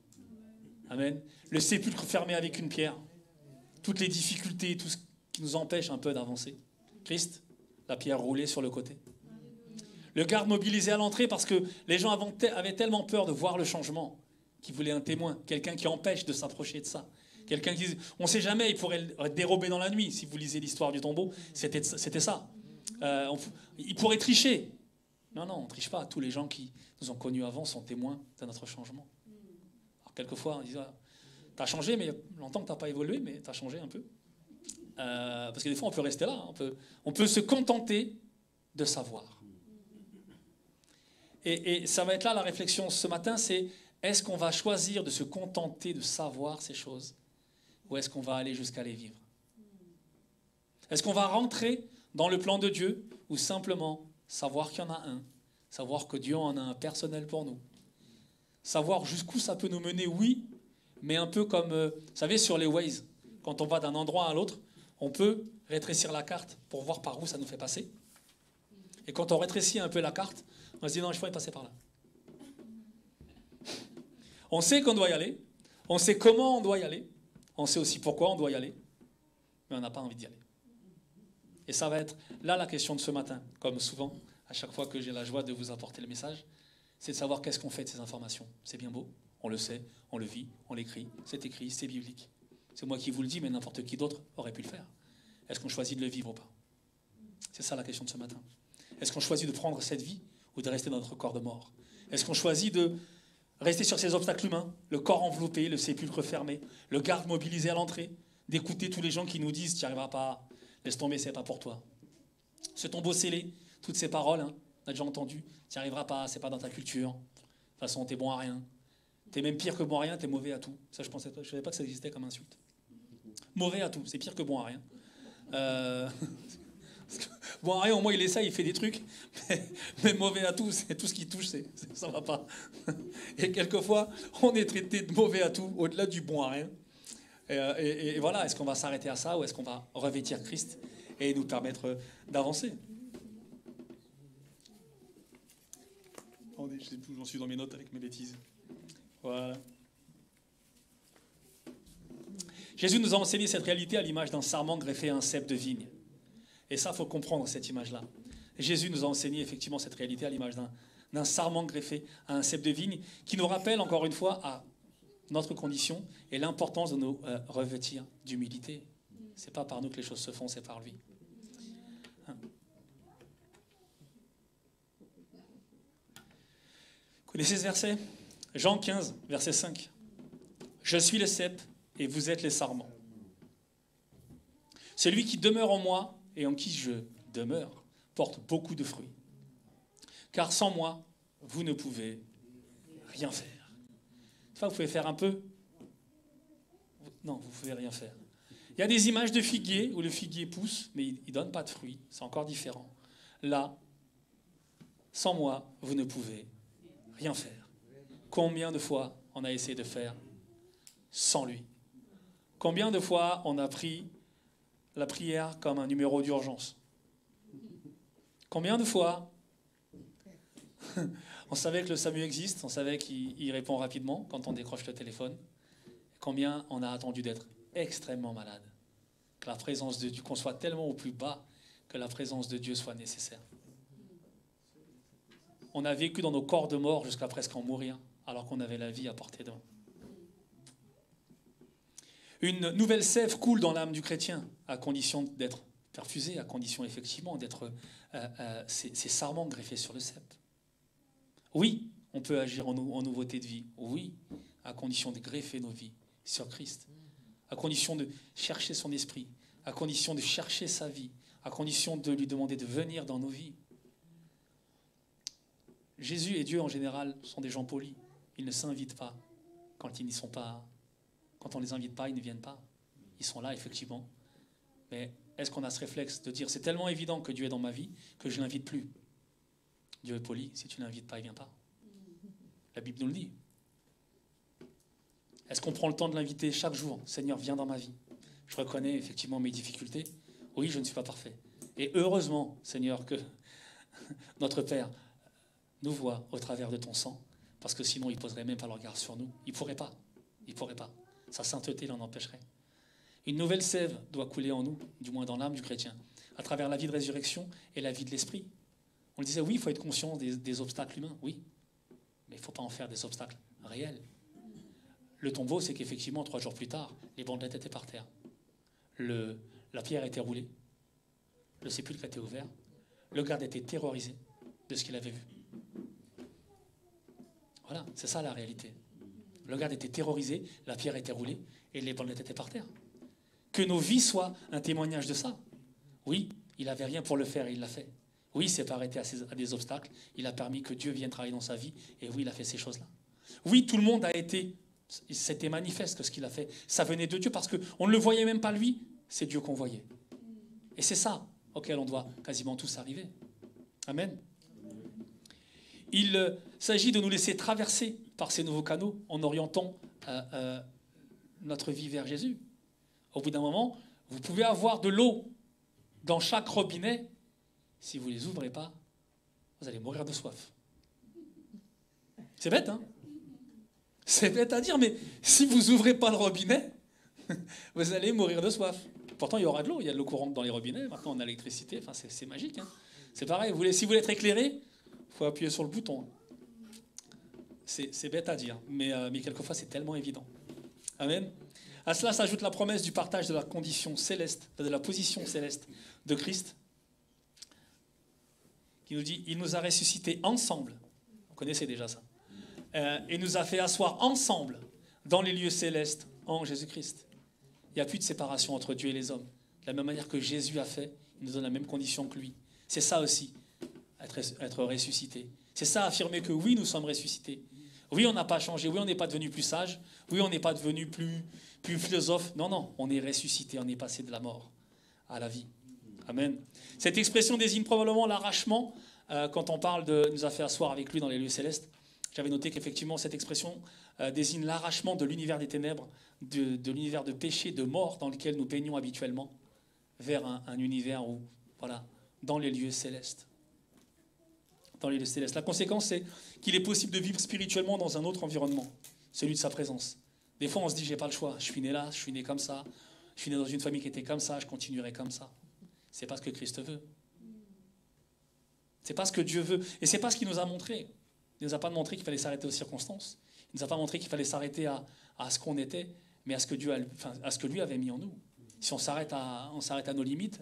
Amen. Le sépulcre fermé avec une pierre, toutes les difficultés, tout ce qui nous empêche un peu d'avancer. Christ, la pierre roulée sur le côté. Le garde mobilisé à l'entrée parce que les gens avaient tellement peur de voir le changement qu'ils voulaient un témoin, quelqu'un qui empêche de s'approcher de ça. Quelqu'un qui, on ne sait jamais, il pourrait dérober dans la nuit. Si vous lisez l'histoire du tombeau, c'était ça. Il pourrait tricher. Non, on ne triche pas. Tous les gens qui nous ont connus avant sont témoins de notre changement. Alors, quelquefois, on dit, t'as changé, mais longtemps que t'as pas évolué, mais t'as changé un peu. Parce que des fois, on peut rester là. On peut se contenter de savoir. Et ça va être là la réflexion ce matin, c'est est-ce qu'on va choisir de se contenter de savoir ces choses ou est-ce qu'on va aller jusqu'à les vivre? Est-ce qu'on va rentrer dans le plan de Dieu ou simplement savoir qu'il y en a un, Savoir que Dieu en a un personnel pour nous. Savoir jusqu'où ça peut nous mener, oui, mais un peu comme, vous savez, sur les Waze, quand on va d'un endroit à l'autre, on peut rétrécir la carte pour voir par où ça nous fait passer. Et quand on rétrécit un peu la carte, on se dit non, je pourrais passer par là. On sait qu'on doit y aller, on sait comment on doit y aller, on sait aussi pourquoi on doit y aller, mais on n'a pas envie d'y aller. Et ça va être là la question de ce matin, comme souvent, à chaque fois que j'ai la joie de vous apporter le message, c'est de savoir qu'est-ce qu'on fait de ces informations. C'est bien beau, on le sait, on le vit, on l'écrit, c'est biblique. C'est moi qui vous le dis, mais n'importe qui d'autre aurait pu le faire. Est-ce qu'on choisit de le vivre ou pas? C'est ça la question de ce matin. Est-ce qu'on choisit de prendre cette vie ou de rester dans notre corps de mort? Est-ce qu'on choisit de rester sur ces obstacles humains, le corps enveloppé, le sépulcre fermé, le garde mobilisé à l'entrée, d'écouter tous les gens qui nous disent « tu n'y arriveras pas, laisse tomber, c'est pas pour toi ». Ce tombeau scellé, toutes ces paroles, hein, on a déjà entendu, tu n'y arriveras pas, c'est pas dans ta culture, de toute façon t'es bon à rien. T'es même pire que bon à rien, t'es mauvais à tout. Ça, je ne savais pas que ça existait comme insulte. Mauvais à tout, c'est pire que bon à rien. Bon à rien, au moins il essaie, il fait des trucs, mais mauvais à tout, c'est tout ce qui touche, ça va pas. Et quelquefois, on est traité de mauvais à tout, au-delà du bon à rien. Et voilà, est-ce qu'on va s'arrêter à ça ou est-ce qu'on va revêtir Christ et nous permettre d'avancer? Attendez, je ne sais plus où j'en suis dans mes notes avec mes bêtises. Voilà. Jésus nous a enseigné cette réalité à l'image d'un sarment greffé à un cep de vigne. Et ça, il faut comprendre cette image-là. Jésus nous a enseigné effectivement cette réalité à l'image d'un sarment greffé à un cep de vigne qui nous rappelle encore une fois à notre condition et l'importance de nous revêtir d'humilité. Ce n'est pas par nous que les choses se font, c'est par lui. Hein. Vous connaissez ce verset? Jean 15, verset 5. « Je suis le cep et vous êtes les sarments. Celui qui demeure en moi et en qui je demeure porte beaucoup de fruits. Car sans moi, vous ne pouvez rien faire. » Enfin, vous pouvez faire un peu. Non, vous ne pouvez rien faire. Il y a des images de figuier où le figuier pousse, mais il ne donne pas de fruits. C'est encore différent. Là, sans moi, vous ne pouvez rien faire. Combien de fois on a essayé de faire sans lui? Combien de fois on a pris la prière comme un numéro d'urgence? Combien de fois on savait que le SAMU existe, on savait qu'il répond rapidement quand on décroche le téléphone? Combien on a attendu d'être extrêmement malade, que la présence de Dieu, qu'on soit tellement au plus bas, que la présence de Dieu soit nécessaire. On a vécu dans nos corps de mort jusqu'à presque en mourir, alors qu'on avait la vie à portée de main. Une nouvelle sève coule dans l'âme du chrétien, à condition d'être perfusé, à condition effectivement d'être ces sarments greffés sur le cep. Oui, on peut agir en nouveauté de vie. Oui, à condition de greffer nos vies sur Christ. À condition de chercher son esprit. À condition de chercher sa vie. À condition de lui demander de venir dans nos vies. Jésus et Dieu en général sont des gens polis. Ils ne s'invitent pas quand ils n'y sont pas. Quand on ne les invite pas, ils ne viennent pas. Ils sont là, effectivement. Mais est-ce qu'on a ce réflexe de dire c'est tellement évident que Dieu est dans ma vie que je ne l'invite plus? Dieu est poli, si tu ne l'invites pas, il ne vient pas. La Bible nous le dit. Est-ce qu'on prend le temps de l'inviter chaque jour? Seigneur, viens dans ma vie. Je reconnais effectivement mes difficultés. Oui, je ne suis pas parfait. Et heureusement, Seigneur, que notre Père nous voit au travers de ton sang, parce que sinon il ne poserait même pas le regard sur nous. Il ne pourrait pas. Il ne pourrait pas. Sa sainteté l'en empêcherait. Une nouvelle sève doit couler en nous, du moins dans l'âme du chrétien, à travers la vie de résurrection et la vie de l'esprit. On le disait, oui, il faut être conscient des obstacles humains, oui, mais il ne faut pas en faire des obstacles réels. Le tombeau, c'est qu'effectivement, 3 jours plus tard, les bandelettes étaient par terre. La pierre était roulée, le sépulcre était ouvert, le garde était terrorisé de ce qu'il avait vu. Voilà, c'est ça la réalité. Le garde était terrorisé, la pierre était roulée et les bandelettes étaient par terre. Que nos vies soient un témoignage de ça. Oui, il n'avait rien pour le faire et il l'a fait. Oui, il s'est pas arrêté à des obstacles. Il a permis que Dieu vienne travailler dans sa vie. Et oui, il a fait ces choses-là. Oui, tout le monde a été... C'était manifeste que ce qu'il a fait, ça venait de Dieu parce qu'on ne le voyait même pas lui. C'est Dieu qu'on voyait. Et c'est ça auquel on doit quasiment tous arriver. Amen. Il s'agit de nous laisser traverser par ces nouveaux canaux en orientant notre vie vers Jésus. Au bout d'un moment, vous pouvez avoir de l'eau dans chaque robinet. Si vous ne les ouvrez pas, vous allez mourir de soif. C'est bête, hein? C'est bête à dire, mais si vous n'ouvrez pas le robinet, vous allez mourir de soif. Pourtant, il y aura de l'eau. Il y a de l'eau courante dans les robinets. Maintenant, on a l'électricité. Enfin, c'est magique. Hein. C'est pareil. Si vous voulez être éclairé, il faut appuyer sur le bouton. C'est bête à dire, mais quelquefois, c'est tellement évident. Amen. À cela s'ajoute la promesse du partage de la condition céleste, de la position céleste de Christ, qui nous dit, il nous a ressuscités ensemble. Vous connaissez déjà ça. Et nous a fait asseoir ensemble dans les lieux célestes en Jésus-Christ. Il n'y a plus de séparation entre Dieu et les hommes. De la même manière que Jésus a fait, il nous donne la même condition que lui. C'est ça aussi, être ressuscité. C'est ça, affirmer que oui, nous sommes ressuscités. Oui, on n'a pas changé. Oui, on n'est pas devenu plus sage. Oui, on n'est pas devenu plus philosophe. Non, non, on est ressuscité. On est passé de la mort à la vie. Amen. Cette expression désigne probablement l'arrachement quand on parle de « nous a fait asseoir avec lui dans les lieux célestes ». J'avais noté qu'effectivement, cette expression désigne l'arrachement de l'univers des ténèbres, de l'univers de péché, de mort dans lequel nous baignons habituellement, vers un univers où, voilà, dans les lieux célestes. Dans les lieux célestes. La conséquence, c'est qu'il est possible de vivre spirituellement dans un autre environnement, celui de sa présence. Des fois, on se dit, j'ai pas le choix. Je suis né là, je suis né comme ça. Je suis né dans une famille qui était comme ça, je continuerai comme ça. C'est pas ce que Christ veut. C'est pas ce que Dieu veut. Et c'est pas ce qu'il nous a montré. Il ne nous a pas montré qu'il fallait s'arrêter aux circonstances. Il ne nous a pas montré qu'il fallait s'arrêter à ce qu'on était, mais à ce que lui avait mis en nous. Si on s'arrête à nos limites,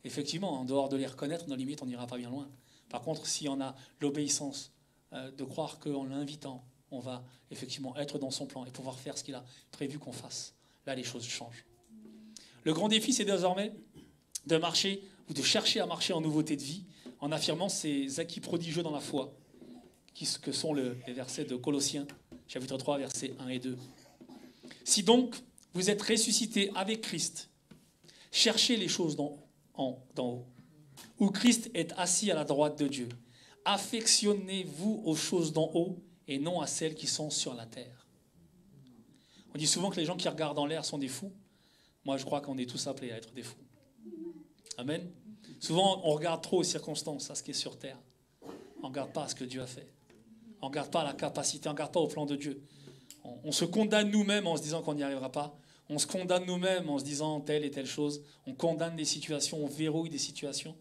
effectivement, en dehors de les reconnaître, nos limites, on n'ira pas bien loin. Par contre, si on a l'obéissance de croire qu'en l'invitant, on va effectivement être dans son plan et pouvoir faire ce qu'il a prévu qu'on fasse, là, les choses changent. Le grand défi, c'est désormais de marcher ou de chercher à marcher en nouveauté de vie, en affirmant ces acquis prodigieux dans la foi, que sont les versets de Colossiens, chapitre 3, versets 1 et 2. Si donc vous êtes ressuscités avec Christ, cherchez les choses d'en haut, où Christ est assis à la droite de Dieu. Affectionnez-vous aux choses d'en haut et non à celles qui sont sur la terre. On dit souvent que les gens qui regardent en l'air sont des fous. Moi, je crois qu'on est tous appelés à être des fous. Amen. Souvent, on regarde trop aux circonstances, à ce qui est sur terre. On ne regarde pas à ce que Dieu a fait. On ne regarde pas à la capacité, on ne regarde pas au plan de Dieu. On se condamne nous-mêmes en se disant qu'on n'y arrivera pas. On se condamne nous-mêmes en se disant telle et telle chose. On condamne des situations, on verrouille des situations,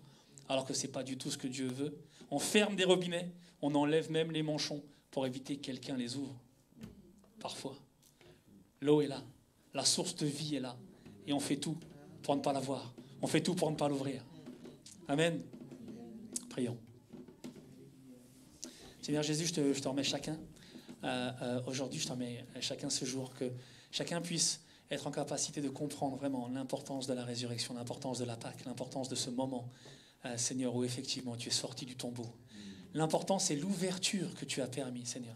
alors que ce n'est pas du tout ce que Dieu veut. On ferme des robinets, on enlève même les manchons pour éviter que quelqu'un les ouvre. Parfois. L'eau est là, la source de vie est là. Et on fait tout pour ne pas la voir. On fait tout pour ne pas l'ouvrir. Amen. Prions. Seigneur Jésus, je te remets chacun. Aujourd'hui, je te remets chacun ce jour, que chacun puisse être en capacité de comprendre vraiment l'importance de la résurrection, l'importance de la Pâque, l'importance de ce moment, Seigneur, où effectivement tu es sorti du tombeau. L'important, c'est l'ouverture que tu as permis, Seigneur.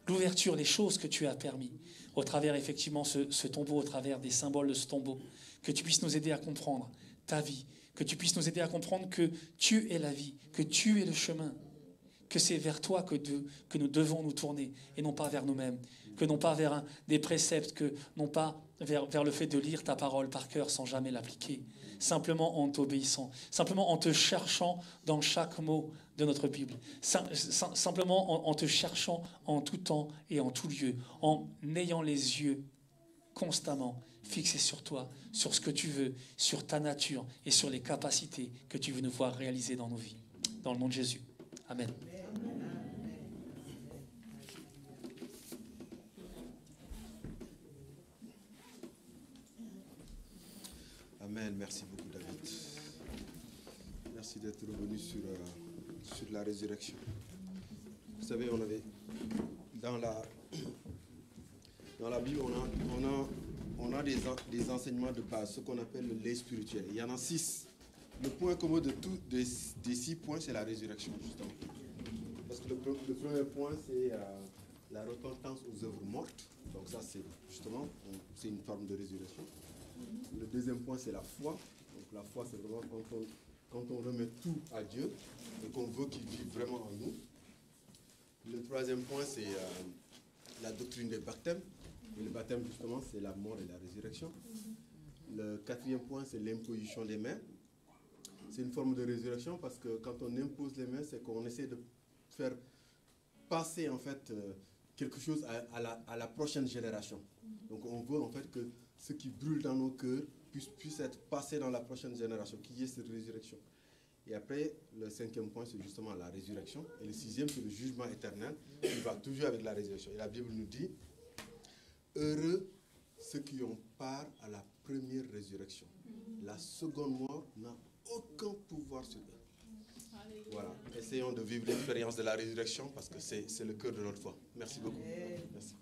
L'ouverture, les choses que tu as permis, au travers effectivement ce tombeau, au travers des symboles de ce tombeau, que tu puisses nous aider à comprendre ta vie, que tu puisses nous aider à comprendre que tu es la vie, que tu es le chemin, que c'est vers toi que nous devons nous tourner et non pas vers nous-mêmes, que non pas vers des préceptes, que non pas vers le fait de lire ta parole par cœur sans jamais l'appliquer, simplement en t'obéissant, simplement en te cherchant dans chaque mot de notre Bible, simplement en te cherchant en tout temps et en tout lieu, en ayant les yeux constamment fixés sur toi, sur ce que tu veux, sur ta nature et sur les capacités que tu veux nous voir réaliser dans nos vies. Dans le nom de Jésus. Amen. Amen. Merci beaucoup, David. Merci d'être revenu sur la résurrection. Vous savez, dans la Bible, on a des enseignements de base, ce qu'on appelle le lait spirituel. Il y en a 6. Le point commun des 6 points, c'est la résurrection, justement. Parce que le premier point, c'est la repentance aux œuvres mortes. Donc ça, c'est justement, c'est une forme de résurrection. Le deuxième point, c'est la foi. Donc la foi, c'est vraiment quand on remet tout à Dieu et qu'on veut qu'il vive vraiment en nous. Le troisième point, c'est la doctrine des baptêmes. Et le baptême, justement, c'est la mort et la résurrection. Le quatrième point, c'est l'imposition des mains. C'est une forme de résurrection parce que quand on impose les mains, c'est qu'on essaie de faire passer en fait quelque chose à la prochaine génération. Donc on veut en fait que ce qui brûle dans nos cœurs puisse être passé dans la prochaine génération, qu'il y ait cette résurrection. Et après, le cinquième point, c'est justement la résurrection. Et le sixième, c'est le jugement éternel, qui va toujours avec la résurrection. Et la Bible nous dit, heureux ceux qui ont part à la première résurrection. La seconde mort n'a aucun pouvoir sur eux. Voilà. Essayons de vivre l'expérience de la résurrection parce que c'est le cœur de notre foi. Merci beaucoup. Merci.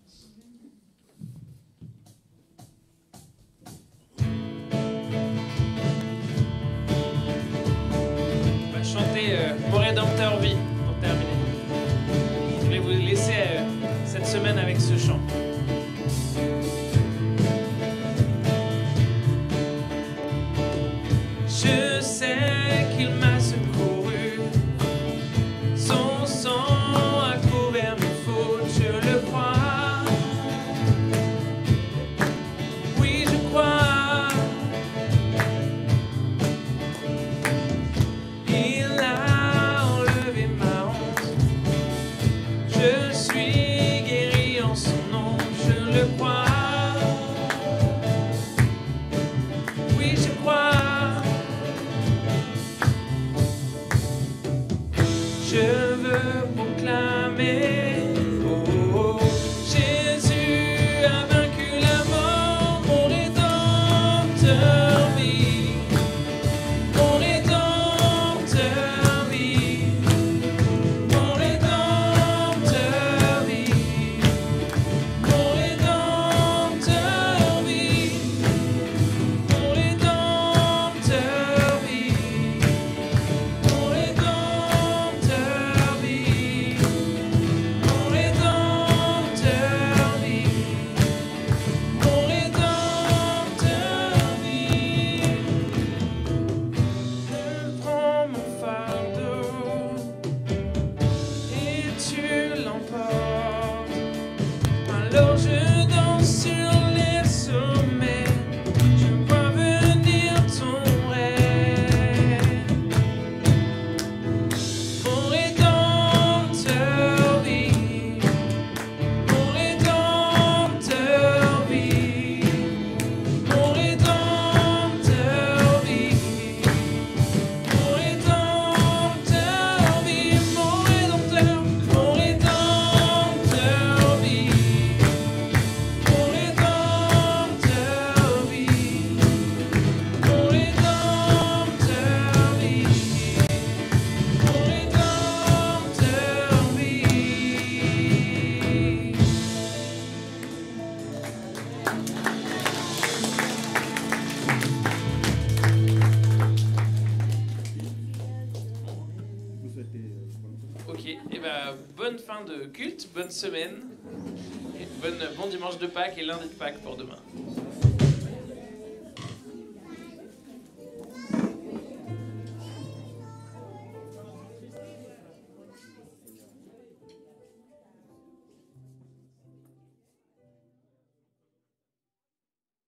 On va chanter Mon Rédempteur vit pour terminer. Je voulais vous laisser cette semaine avec ce chant. Je sais qu'il m'a secouru, son sang a couvert mes fautes, je le crois. Oui, je crois. Il a enlevé ma honte, je suis guéri en son nom, je le crois. Oui, je crois. Je veux proclamer, oh, oh, Jésus a vaincu la mort, mon Rédempteur vit, mon Rédempteur vit, mon Rédempteur vit, mon Rédempteur vit, mon Rédempteur vit, mon Rédempteur vit. Mon Rédempteur vit, mon Rédempteur vit. Elle prend mon fardeau et tu l'emportes. Alors je danse sur les sommets, je vois venir ton règne. Mon Rédempteur vit, mon Rédempteur vit, mon Rédempteur vit, mon Rédempteur vit, mon Rédempteur, mon Rédempteur vit, mon Rédempteur vit, mon Rédempteur vit. Mon Rédempteur vit. Ok, et ben bonne fin de culte, bonne semaine, et bon dimanche de Pâques et lundi de Pâques pour demain.